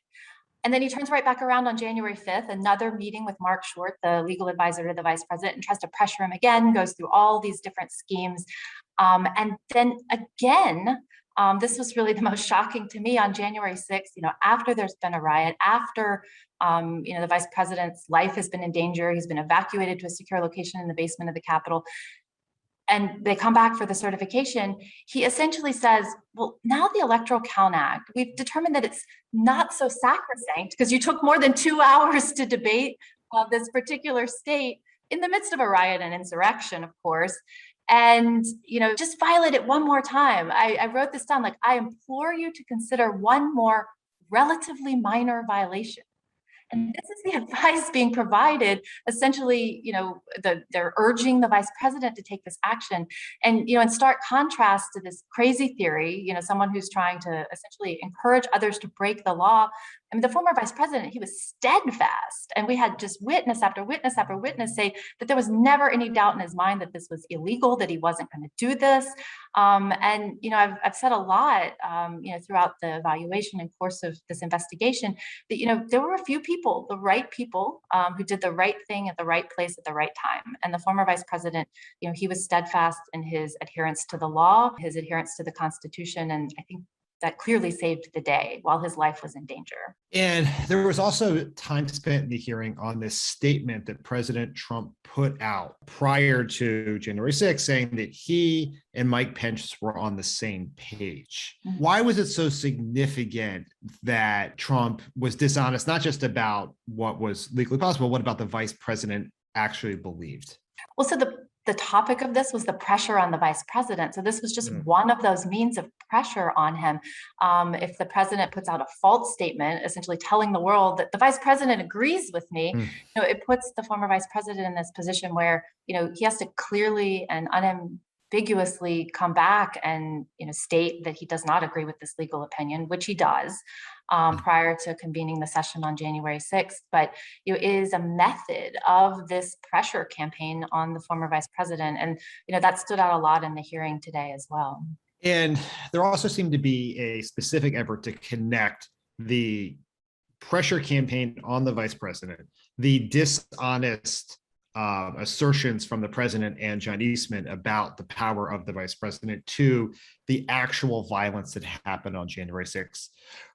And then he turns right back around on January 5th, another meeting with Mark Short, the legal advisor to the vice president, and tries to pressure him again, goes through all these different schemes. And then again, this was really the most shocking to me on January 6th, after there's been a riot, after, the vice president's life has been in danger, he's been evacuated to a secure location in the basement of the Capitol, and they come back for the certification, he essentially says, well, now the Electoral Count Act, we've determined that it's not so sacrosanct because you took more than 2 hours to debate this particular state in the midst of a riot and insurrection, of course. And, just violate it one more time. I wrote this down, like, I implore you to consider one more relatively minor violation. And this is the advice being provided. Essentially, they're urging the vice president to take this action. And, in stark contrast to this crazy theory, someone who's trying to essentially encourage others to break the law. I mean, the former vice president, he was steadfast. And we had just witness after witness after witness say that there was never any doubt in his mind that this was illegal, that he wasn't going to do this. And, I've said a lot, throughout the evaluation and course of this investigation that, there were a few people, the right people, who did the right thing at the right place at the right time. And the former vice president, he was steadfast in his adherence to the law, his adherence to the Constitution. And I think that clearly saved the day while his life was in danger. And there was also time spent in the hearing on this statement that President Trump put out prior to January 6th, saying that he and Mike Pence were on the same page. Mm-hmm. Why was it so significant that Trump was dishonest, not just about what was legally possible, what about the vice president actually believed? Well, so the topic of this was the pressure on the vice president. So this was just one of those means of pressure on him. If the president puts out a false statement, essentially telling the world that the vice president agrees with me, it puts the former vice president in this position where, he has to clearly and unambiguously come back and, state that he does not agree with this legal opinion, which he does. Prior to convening the session on January 6th. But it is a method of this pressure campaign on the former vice president. And, that stood out a lot in the hearing today as well. And there also seemed to be a specific effort to connect the pressure campaign on the vice president, the dishonest assertions from the president and John Eastman about the power of the vice president to the actual violence that happened on January 6th.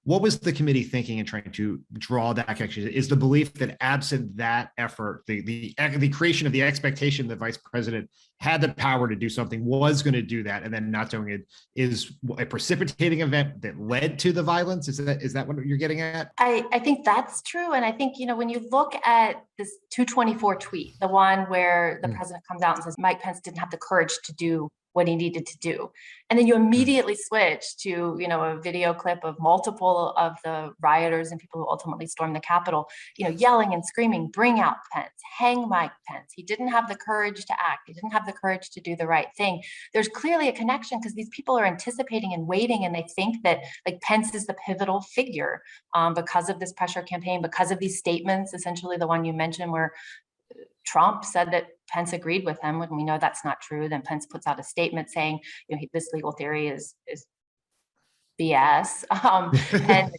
What was the committee thinking in trying to draw that connection? Is the belief that absent that effort, the creation of the expectation the vice president had the power to do something, was going to do that, and then not doing it is a precipitating event that led to the violence? Is that what you're getting at? I think that's true. And I think, when you look at this 224 tweet, the one where the president comes out and says Mike Pence didn't have the courage to do what he needed to do. And then you immediately switch to, a video clip of multiple of the rioters and people who ultimately stormed the Capitol, yelling and screaming, bring out Pence, hang Mike Pence. He didn't have the courage to act. He didn't have the courage to do the right thing. There's clearly a connection because these people are anticipating and waiting, and they think that like Pence is the pivotal figure because of this pressure campaign, because of these statements, essentially the one you mentioned where Trump said that Pence agreed with him when we know that's not true. Then Pence puts out a statement saying, this legal theory is BS. And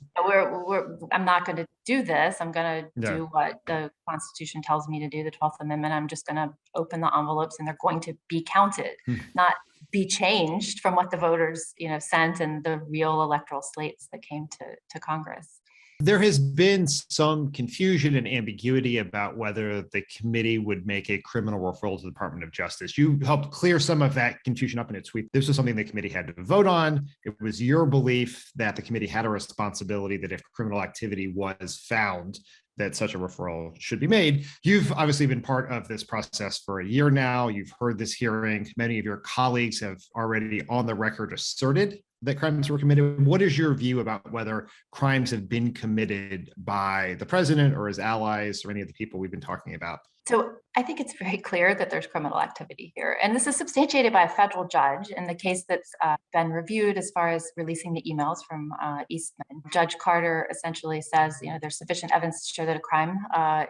I'm not going to do this. I'm going to do what the Constitution tells me to do, the 12th Amendment. I'm just going to open the envelopes and they're going to be counted, not be changed from what the voters, sent and the real electoral slates that came to Congress. There has been some confusion and ambiguity about whether the committee would make a criminal referral to the Department of Justice. You helped clear some of that confusion up in its tweet. This was something the committee had to vote on. It was your belief that the committee had a responsibility that if criminal activity was found, that such a referral should be made. You've obviously been part of this process for a year now. You've heard this hearing. Many of your colleagues have already on the record asserted that crimes were committed. What is your view about whether crimes have been committed by the president or his allies or any of the people we've been talking about? So I think it's very clear that there's criminal activity here. And this is substantiated by a federal judge in the case that's been reviewed as far as releasing the emails from Eastman. Judge Carter essentially says, there's sufficient evidence to show that a crime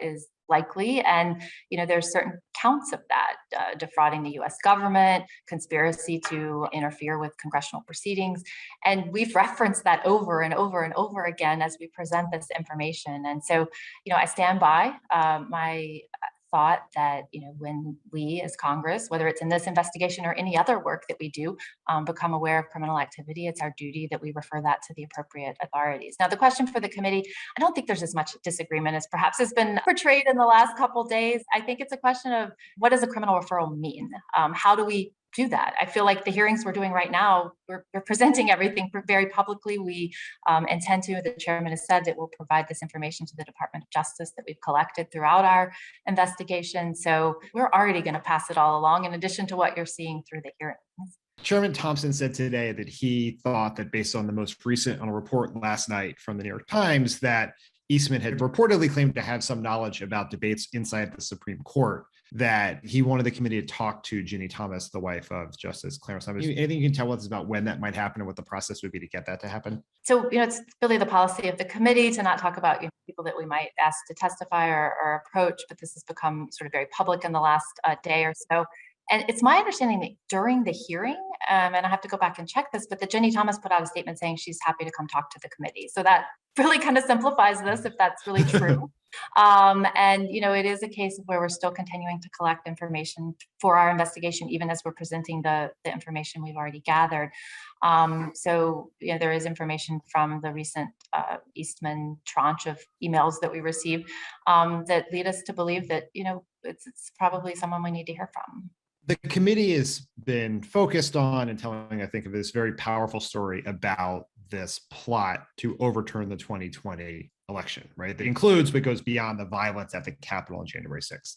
is likely. And, there's certain counts of that, defrauding the US government, conspiracy to interfere with congressional proceedings. And we've referenced that over and over and over again as we present this information. And so, I stand by my thought that, when we as Congress, whether it's in this investigation or any other work that we do, become aware of criminal activity, it's our duty that we refer that to the appropriate authorities. Now, the question for the committee, I don't think there's as much disagreement as perhaps has been portrayed in the last couple of days. I think it's a question of what does a criminal referral mean? How do we do that? I feel like the hearings we're doing right now, we're presenting everything very publicly. We intend to, the chairman has said that we'll provide this information to the Department of Justice that we've collected throughout our investigation. So we're already going to pass it all along in addition to what you're seeing through the hearings. Chairman Thompson said today that he thought that based on the most recent on a report last night from the New York Times that Eastman had reportedly claimed to have some knowledge about debates inside the Supreme Court, that he wanted the committee to talk to Ginny Thomas, the wife of Justice Clarence Thomas. Anything you can tell us about when that might happen and what the process would be to get that to happen? So, it's really the policy of the committee to not talk about people that we might ask to testify or approach, but this has become sort of very public in the last day or so. And it's my understanding that during the hearing, and I have to go back and check this, but that Ginny Thomas put out a statement saying she's happy to come talk to the committee. So that really kind of simplifies this, if that's really true. And, it is a case of where we're still continuing to collect information for our investigation, even as we're presenting the information we've already gathered. So, there is information from the recent Eastman tranche of emails that we received that lead us to believe that, it's probably someone we need to hear from. The committee has been focused on and telling, I think, of this very powerful story about this plot to overturn the 2020 election, right? That includes but goes beyond the violence at the Capitol on January 6th.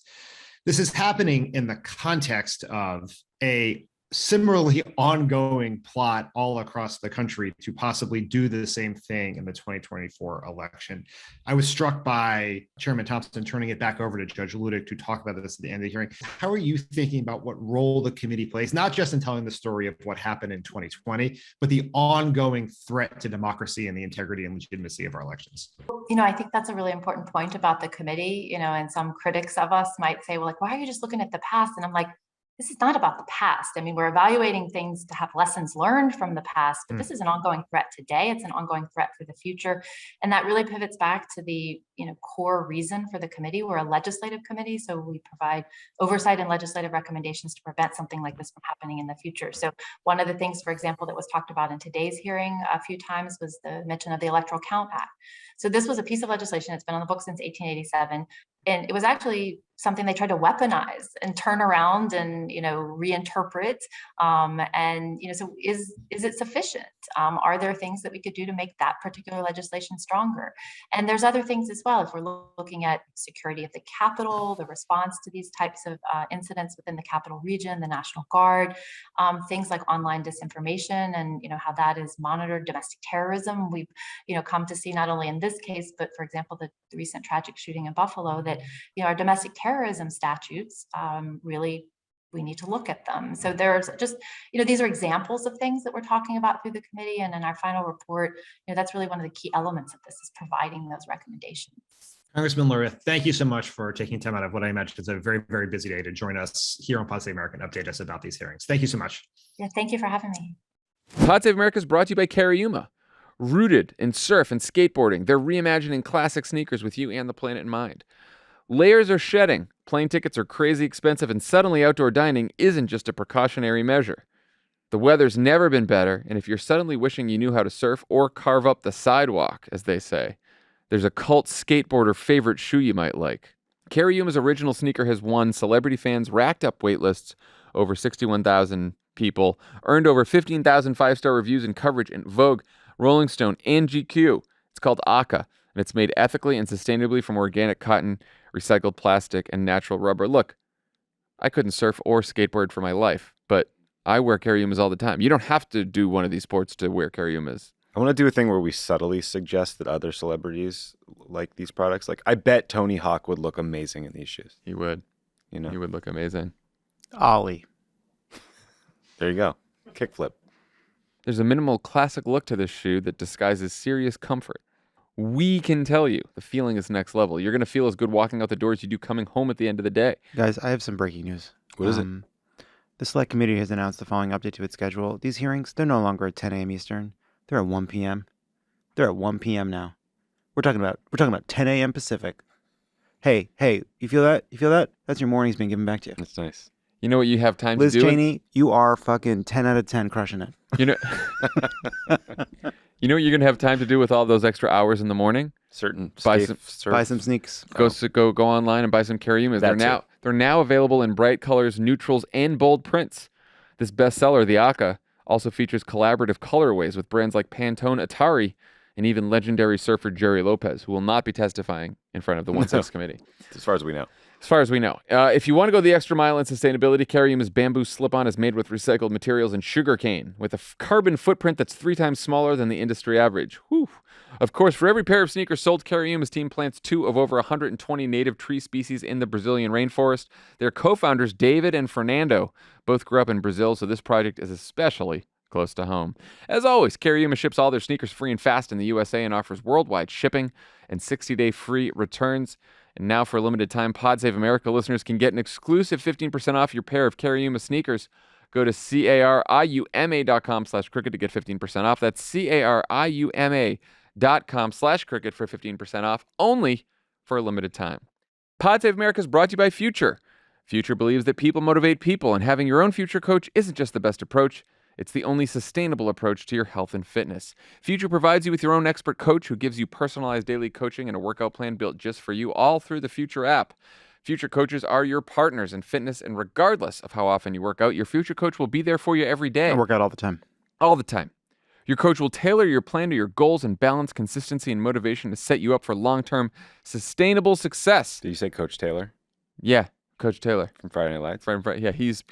This is happening in the context of a similarly ongoing plot all across the country to possibly do the same thing in the 2024 election. I was struck by Chairman Thompson turning it back over to Judge Ludick to talk about this at the end of the hearing. How are you thinking about what role the committee plays, not just in telling the story of what happened in 2020, but the ongoing threat to democracy and the integrity and legitimacy of our elections? I think that's a really important point about the committee, and some critics of us might say, well, why are you just looking at the past? And I'm like, this is not about the past. I mean, we're evaluating things to have lessons learned from the past, but this is an ongoing threat today. It's an ongoing threat for the future. And that really pivots back to the, core reason for the committee. We're a legislative committee, so we provide oversight and legislative recommendations to prevent something like this from happening in the future. So one of the things, for example, that was talked about in today's hearing a few times was the mention of the Electoral Count Act. So this was a piece of legislation that's been on the books since 1887. And it was actually something they tried to weaponize and turn around and, reinterpret. So is it sufficient? Are there things that we could do to make that particular legislation stronger? And there's other things as well. If we're looking at security of the Capitol, the response to these types of incidents within the Capitol region, the National Guard, things like online disinformation and how that is monitored, domestic terrorism. We've come to see not only in this case, but for example, the recent tragic shooting in Buffalo, that our domestic terrorism statutes really, we need to look at them. So there's just, these are examples of things that we're talking about through the committee. And in our final report, that's really one of the key elements of this, is providing those recommendations. Congressman Luria, thank you so much for taking time out of what I imagine is a very, very busy day to join us here on Pod Save America and update us about these hearings. Thank you so much. Yeah, thank you for having me. Pod Save America is brought to you by Cariuma. Rooted in surf and skateboarding, they're reimagining classic sneakers with you and the planet in mind. Layers are shedding, plane tickets are crazy expensive, and suddenly outdoor dining isn't just a precautionary measure. The weather's never been better, and if you're suddenly wishing you knew how to surf or carve up the sidewalk, as they say, there's a cult skateboarder favorite shoe you might like. Cariuma's original sneaker has won celebrity fans, racked up wait lists, over 61,000 people, earned over 15,000 five-star reviews and coverage in Vogue, Rolling Stone, and GQ. It's called Aka, and it's made ethically and sustainably from organic cotton, recycled plastic, and natural rubber. Look, I couldn't surf or skateboard for my life, but I wear Cariumas all the time. You don't have to do one of these sports to wear Cariumas. I want to do a thing where we subtly suggest that other celebrities like these products. Like, I bet Tony Hawk would look amazing in these shoes. He would. He would look amazing. Ollie. There you go. Kickflip. There's a minimal classic look to this shoe that disguises serious comfort. We can tell you the feeling is next level. You're going to feel as good walking out the door as you do coming home at the end of the day. Guys, I have some breaking news. What is it? The Select Committee has announced the following update to its schedule. These hearings, they're no longer at 10 a.m. Eastern. They're at 1 p.m. They're at 1 p.m. now. We're talking about 10 a.m. Pacific. Hey, you feel that? You feel that? That's your morning's been given back to you. That's nice. You know what you have time Liz to do? Cheney, you are fucking 10 out of 10 crushing it. You know, you know what you're going to have time to do with all those extra hours in the morning? Buy some sneaks. Go online and buy some Cariumas. They're now available in bright colors, neutrals, and bold prints. This bestseller, the Aka, also features collaborative colorways with brands like Pantone, Atari, and even legendary surfer Jerry Lopez, who will not be testifying in front of the 1-6 committee. As far as we know. As far as we know. If you want to go the extra mile in sustainability, Cariuma's bamboo slip-on is made with recycled materials and sugarcane, with a carbon footprint that's 3 times smaller than the industry average. Whew. Of course, for every pair of sneakers sold, Cariuma's team plants 2 of over 120 native tree species in the Brazilian rainforest. Their co-founders, David and Fernando, both grew up in Brazil, so this project is especially close to home. As always, Cariuma ships all their sneakers free and fast in the USA and offers worldwide shipping and 60-day free returns. And now, for a limited time, Pod Save America listeners can get an exclusive 15% off your pair of Cariuma sneakers. Go to cariuma.com/crooked to get 15% off. That's cariuma.com/crooked for 15% off, only for a limited time. Pod Save America is brought to you by Future. Future believes that people motivate people, and having your own future coach isn't just the best approach. It's the only sustainable approach to your health and fitness. Future provides you with your own expert coach who gives you personalized daily coaching and a workout plan built just for you, all through the Future app. Future coaches are your partners in fitness, and regardless of how often you work out, your Future coach will be there for you every day. I work out all the time. All the time. Your coach will tailor your plan to your goals and balance consistency and motivation to set you up for long-term sustainable success. Did you say Coach Taylor? Yeah, Coach Taylor. From Friday Night Lights? Yeah, he's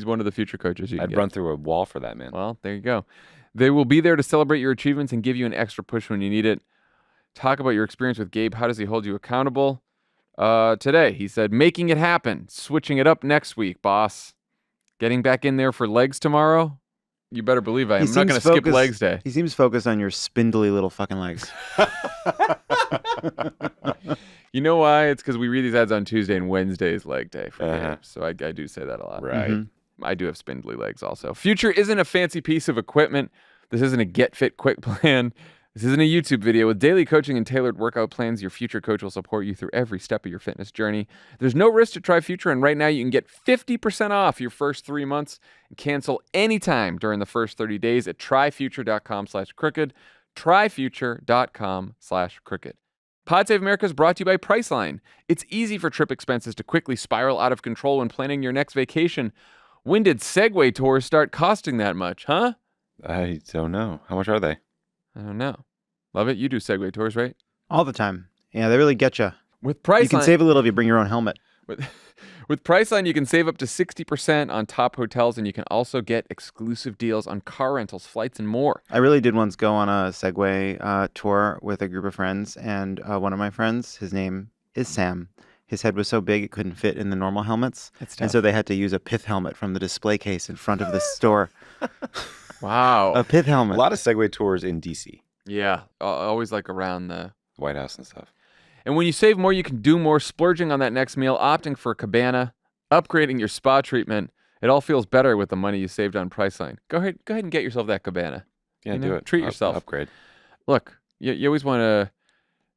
one of the Future coaches. I'd run through a wall for that, man. Well, there you go. They will be there to celebrate your achievements and give you an extra push when you need it. Talk about your experience with Gabe. How does he hold you accountable? Today, he said, making it happen. Switching it up next week, boss. Getting back in there for legs tomorrow? You better believe I am. I'm not going to skip legs day. He seems focused on your spindly little fucking legs. You know why? It's because we read these ads on Tuesday, and Wednesday is leg day for Gabe. So I do say that a lot. Right. Mm-hmm. I do have spindly legs also. Future isn't a fancy piece of equipment. This isn't a get fit quick plan. This isn't a YouTube video. With daily coaching and tailored workout plans, your Future coach will support you through every step of your fitness journey. There's no risk to try Future, and right now you can get 50% off your first 3 months and cancel anytime during the first 30 days at tryfuture.com/crooked. Tryfuture.com/crooked. Pod Save America is brought to you by Priceline. It's easy for trip expenses to quickly spiral out of control when planning your next vacation. When did Segway tours start costing that much, huh? I don't know. How much are they? I don't know. Love it. You do Segway tours, right? All the time. Yeah, they really get you. With You can Priceline, save a little if you bring your own helmet. with Priceline, you can save up to 60% on top hotels, and you can also get exclusive deals on car rentals, flights, and more. I really did once go on a Segway tour with a group of friends, and one of my friends, his name is Sam. His head was so big it couldn't fit in the normal helmets, That's and tough. so they had to use a pith helmet from the display case in front of the store. Wow. A pith A helmet. lot of Segway tours in D.C., Yeah, always like around the... White House and stuff. And when you save more, you can do more, splurging on that next meal, opting for a cabana, upgrading your spa treatment. It all feels better with the money you saved on Priceline. Go ahead and get yourself that cabana. Yeah, You do know, it. treat yourself. Upgrade. Look, you always want to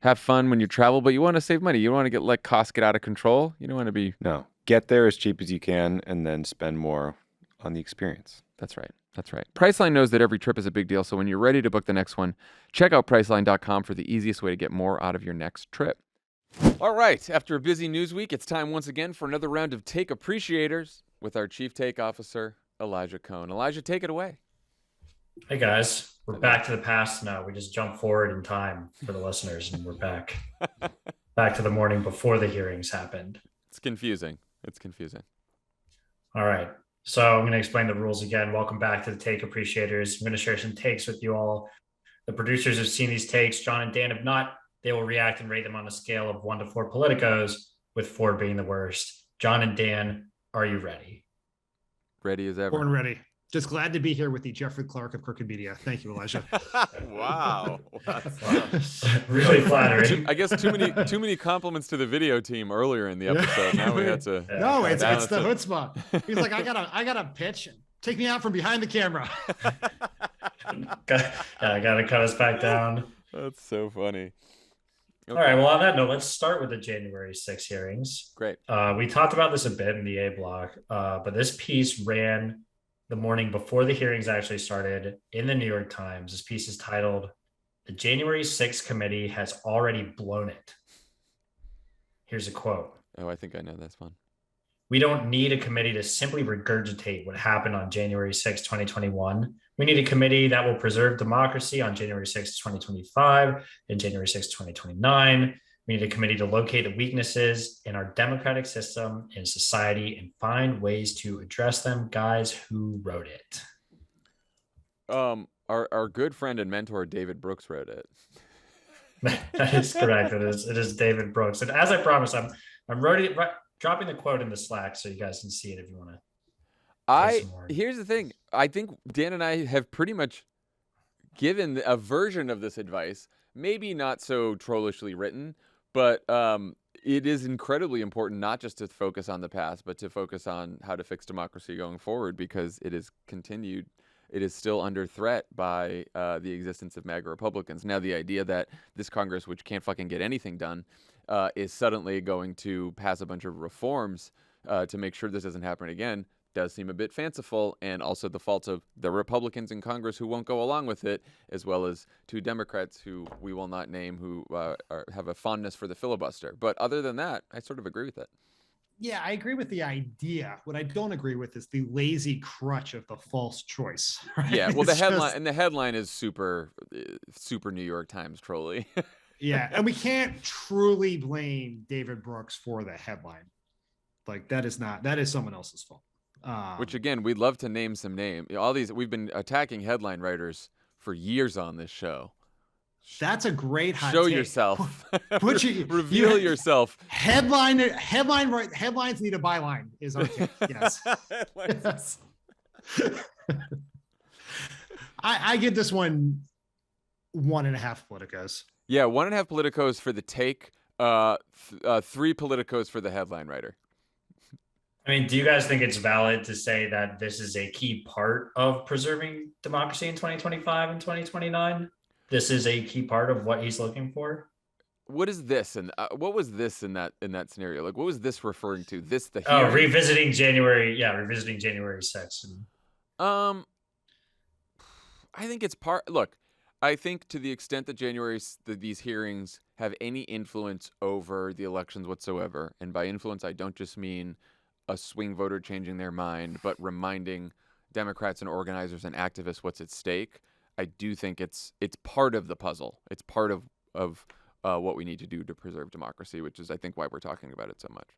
have fun when you travel, but you want to save money. You don't want to let costs get out of control. You don't want to be... No, get there as cheap as you can and then spend more on the experience. That's right. That's right. Priceline knows that every trip is a big deal, so when you're ready to book the next one, check out Priceline.com for the easiest way to get more out of your next trip. All right. After a busy news week, it's time once again for another round of Take Appreciators with our Chief Take Officer, Elijah Cohn. Elijah, take it away. Hey guys, we're back to the past now. We just jumped forward in time for the listeners, and we're back to the morning before the hearings happened. It's confusing. It's confusing. All right. So I'm going to explain the rules again. Welcome back to the Take Appreciators. I'm going to share some takes with you all. The producers have seen these takes. Jon and Dan have not. They will react and rate them on a scale of 1 to 4 politicos, with 4 being the worst. Jon and Dan, are you ready? Ready as ever. Born ready. Just glad to be here with the Jeffrey Clark of Crooked Media. Thank you, Elijah. Wow. Really flattering. I guess too many compliments to the video team earlier in the episode. Now we had to... No, it's balance the it. chutzpah. He's like, I gotta pitch. Take me out from behind the camera. I got to cut us back down. That's so funny. All right. Well, on that note, let's start with the January 6 hearings. Great. We talked about this a bit in the A block, but this piece ran the morning before the hearings actually started in the New York Times. This piece is titled, "The January 6th Committee Has Already Blown It." Here's a quote. Oh, I think I know this one. "We don't need a committee to simply regurgitate what happened on January 6, 2021. We need a committee that will preserve democracy on January 6, 2025 and January 6, 2029. We need a committee to locate the weaknesses in our democratic system and society and find ways to address them." Guys, who wrote it? Our good friend and mentor David Brooks wrote it. That is correct. It is David Brooks. And as I promised, I'm dropping the quote in the Slack so you guys can see it if you want to. Here's the thing. I think Dan and I have pretty much given a version of this advice, maybe not so trollishly written, but it is incredibly important not just to focus on the past, but to focus on how to fix democracy going forward, because it is still under threat by the existence of MAGA Republicans. Now, the idea that this Congress, which can't fucking get anything done, is suddenly going to pass a bunch of reforms to make sure this doesn't happen again does seem a bit fanciful, and also the fault of the Republicans in Congress who won't go along with it, as well as 2 Democrats who we will not name who have a fondness for the filibuster. But other than that, I sort of agree with it. Yeah, I agree with the idea. What I don't agree with is the lazy crutch of the false choice. Right? Yeah, well, the It's headline just- and the headline is super New York Times trolly. Yeah, and we can't truly blame David Brooks for the headline. Like that is someone else's fault. Which again, we'd love to name some names. All these, we've been attacking headline writers for years on this show. That's a great hot Show take. yourself. Reveal yourself. Headlines need a byline is our take. Yes. Yes. I give this one 1.5 politicos. Yeah, 1.5 politicos for the take, 3 politicos for the headline writer. I mean, do you guys think it's valid to say that this is a key part of preserving democracy in 2025 and 2029? This is a key part of what he's looking for? What is this? And what was this in that scenario? Like, what was this referring to? The Oh, hearing? revisiting January 6th. I think it's part. Look, I think to the extent that these hearings have any influence over the elections whatsoever, and by influence I don't just mean a swing voter changing their mind, but reminding Democrats and organizers and activists what's at stake. I do think it's part of the puzzle. It's part of what we need to do to preserve democracy, which is, I think, why we're talking about it so much.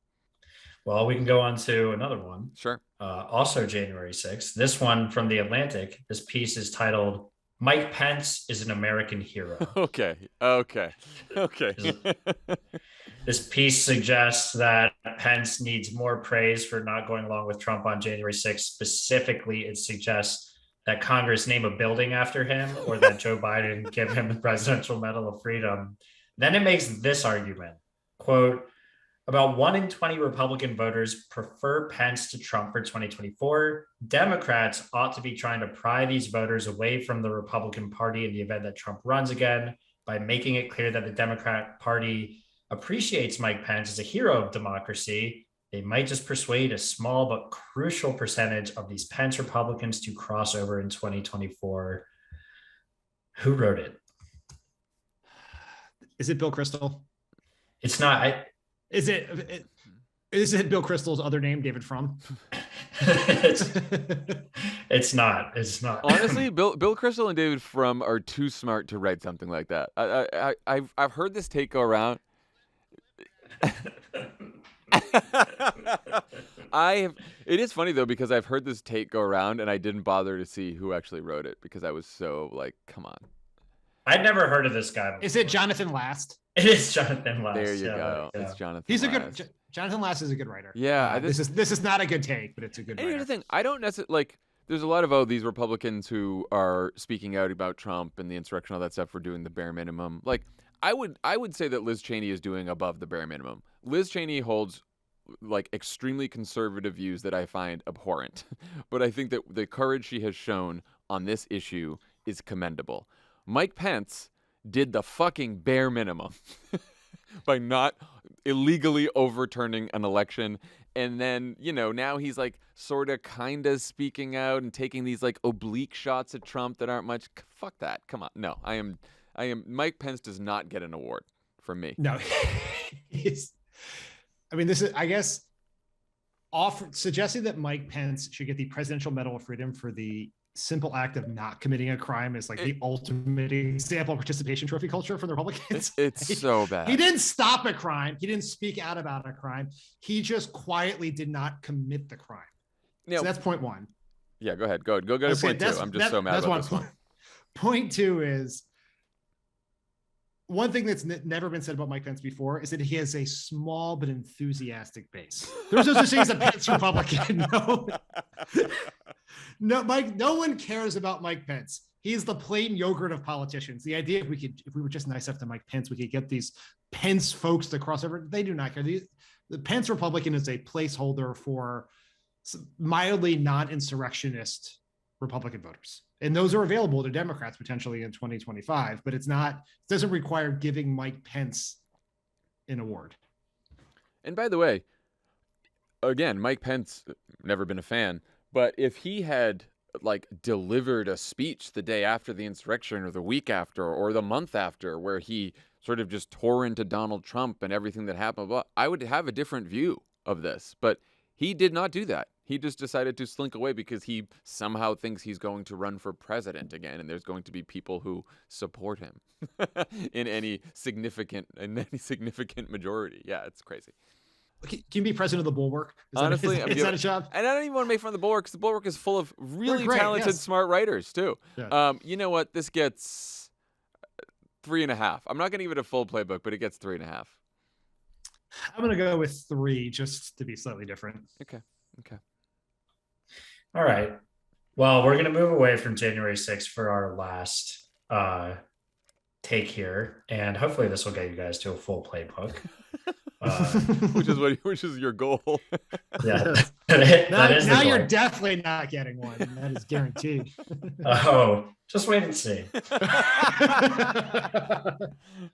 Well, we can go on to another one. Sure. Also January 6th. This one from The Atlantic. This piece is titled, "Mike Pence is an American Hero." Okay. This piece suggests that Pence needs more praise for not going along with Trump on January 6th. Specifically, it suggests that Congress name a building after him or that Joe Biden give him the Presidential Medal of Freedom. Then it makes this argument, quote, "About 1 in 20 Republican voters prefer Pence to Trump for 2024. Democrats ought to be trying to pry these voters away from the Republican Party in the event that Trump runs again by making it clear that the Democrat Party appreciates Mike Pence as a hero of democracy. They might just persuade a small but crucial percentage of these Pence Republicans to cross over in 2024. Who wrote it? Is it Bill Kristol? It's not. Is it Bill Kristol's other name, David Frum? It's not. It's not. Honestly, Bill Kristol and David Frum are too smart to write something like that. I've heard this take go around. It is funny though, because I've heard this take go around and I didn't bother to see who actually wrote it because I was so like, come on. I'd never heard of this guy before. Is it Jonathan Last? It is Jonathan Last. There you go. Yeah. It's Jonathan. He's Last. a good. Jonathan Last is a good writer. Yeah, this is not a good take, but it's a good. And writer. here's the thing: I don't necessarily like. There's a lot of these Republicans who are speaking out about Trump and the insurrection, all that stuff. For doing the bare minimum. Like I would say that Liz Cheney is doing above the bare minimum. Liz Cheney holds like extremely conservative views that I find abhorrent, but I think that the courage she has shown on this issue is commendable. Mike Pence did the fucking bare minimum by not illegally overturning an election. And then, now he's like sort of kind of speaking out and taking these like oblique shots at Trump that aren't much. Fuck that. Come on. No, I am Mike Pence does not get an award from me. No, this is, I guess, suggesting that Mike Pence should get the Presidential Medal of Freedom for the simple act of not committing a crime is like the ultimate example of participation trophy culture for the Republicans. It's so bad. He didn't stop a crime. He didn't speak out about a crime. He just quietly did not commit the crime. So that's point one. Yeah, go ahead. Go to point two. I'm just so mad about this one. Point two is, one thing that's never been said about Mike Pence before is that he has a small but enthusiastic base. There's no such thing as a Pence Republican. No, Mike. No one cares about Mike Pence. He's the plain yogurt of politicians. The idea if we were just nice enough to Mike Pence, we could get these Pence folks to cross over. They do not care. The Pence Republican is a placeholder for mildly non-insurrectionist Republican voters. And those are available to Democrats potentially in 2025, but it doesn't require giving Mike Pence an award. And by the way, again, Mike Pence, never been a fan, but if he had like delivered a speech the day after the insurrection or the week after or the month after where he sort of just tore into Donald Trump and everything that happened, I would have a different view of this. But he did not do that. He just decided to slink away because he somehow thinks he's going to run for president again, and there's going to be people who support him in any significant majority. Yeah, it's crazy. Can you be president of the Bulwark? Honestly, is that a job? And I don't even want to make fun of the Bulwark because the Bulwark is full of really talented, smart writers too. Yeah. You know what? This gets 3.5. I'm not going to give it a full playbook, but it gets 3.5. I'm going to go with 3 just to be slightly different. Okay. All right. Well, we're going to move away from January 6th for our last take here. And hopefully this will get you guys to a full playbook. Which is your goal. Yeah. Now you're definitely not getting one. That is guaranteed. Oh, just wait and see.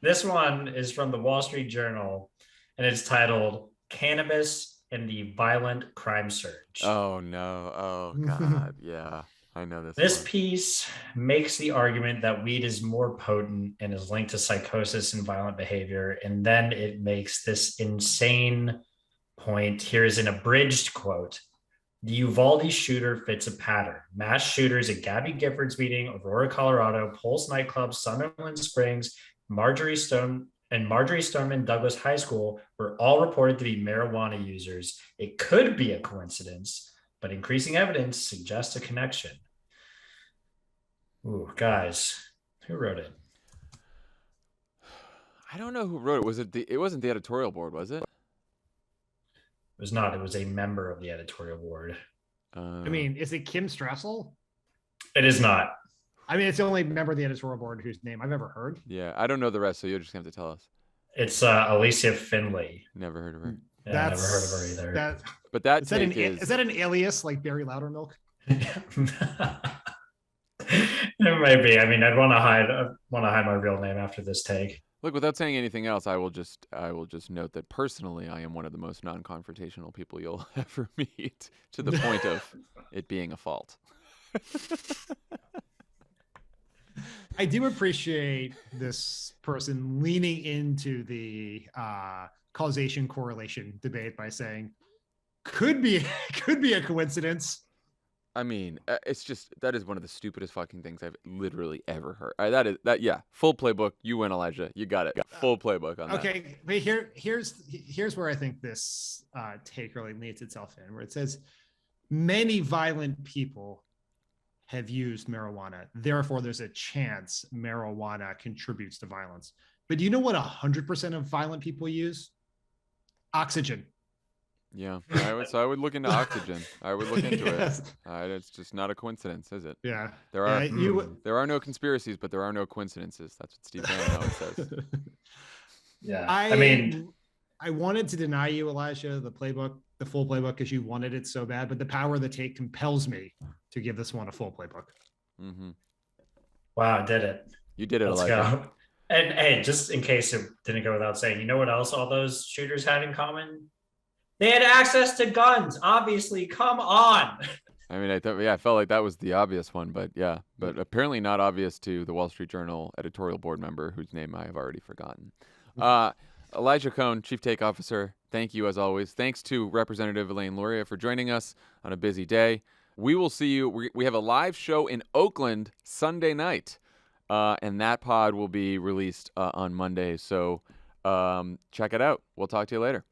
This one is from the Wall Street Journal, and it's titled "Cannabis and the Violent Crime Surge." Oh no. Oh God. Yeah. I know this. This piece makes the argument that weed is more potent and is linked to psychosis and violent behavior. And then it makes this insane point. Here's an abridged quote. "The Uvalde shooter fits a pattern. Mass shooters at Gabby Gifford's meeting, Aurora, Colorado, Pulse nightclub, Sutherland Springs, Marjorie Stone and Marjorie Stoneman Douglas High School were all reported to be marijuana users. It could be a coincidence, but increasing evidence suggests a connection. Ooh, guys, who wrote it? I don't know who wrote it. It wasn't the editorial board, was it? It was not. It was a member of the editorial board. I mean, is it Kim Strassel? It is not. I mean, it's the only member of the editorial board whose name I've ever heard. Yeah, I don't know the rest, so you're just gonna have to tell us. It's Alicia Finley. Never heard of her. Yeah, never heard of her either. But that is that an alias like Barry Loudermilk? It might be. I mean, I'd want to hide my real name after this take. Look, without saying anything else, I will just note that personally, I am one of the most non-confrontational people you'll ever meet, to the point of it being a fault. I do appreciate this person leaning into the causation correlation debate by saying could be a coincidence. I mean, that is one of the stupidest fucking things I've literally ever heard. Full playbook. You win, Elijah. You got it. Full playbook on that. Okay, but here's where I think this take really leads itself in, where it says many violent people have used marijuana. Therefore, there's a chance marijuana contributes to violence. But do you know what 100% of violent people use? Oxygen. Yeah, I would look into oxygen. I would look into it. It's just not a coincidence, is it? Yeah. There are no conspiracies, but there are no coincidences. That's what Steve Bannon always says. Yeah. I wanted to deny you, Elijah, the full playbook, because you wanted it so bad, but the power of the take compels me to give this one a full playbook. Mm-hmm. Wow, I did it. You did it, Let's Elijah. go. And hey, just in case it didn't go without saying, you know what else all those shooters had in common? They had access to guns, obviously. Come on. I mean, I felt like that was the obvious one, but apparently not obvious to the Wall Street Journal editorial board member whose name I have already forgotten. Elijah Cohn, Chief Take Officer, thank you as always. Thanks to Representative Elaine Luria for joining us on a busy day. We will see you. We have a live show in Oakland Sunday night, and that pod will be released on Monday. So check it out. We'll talk to you later.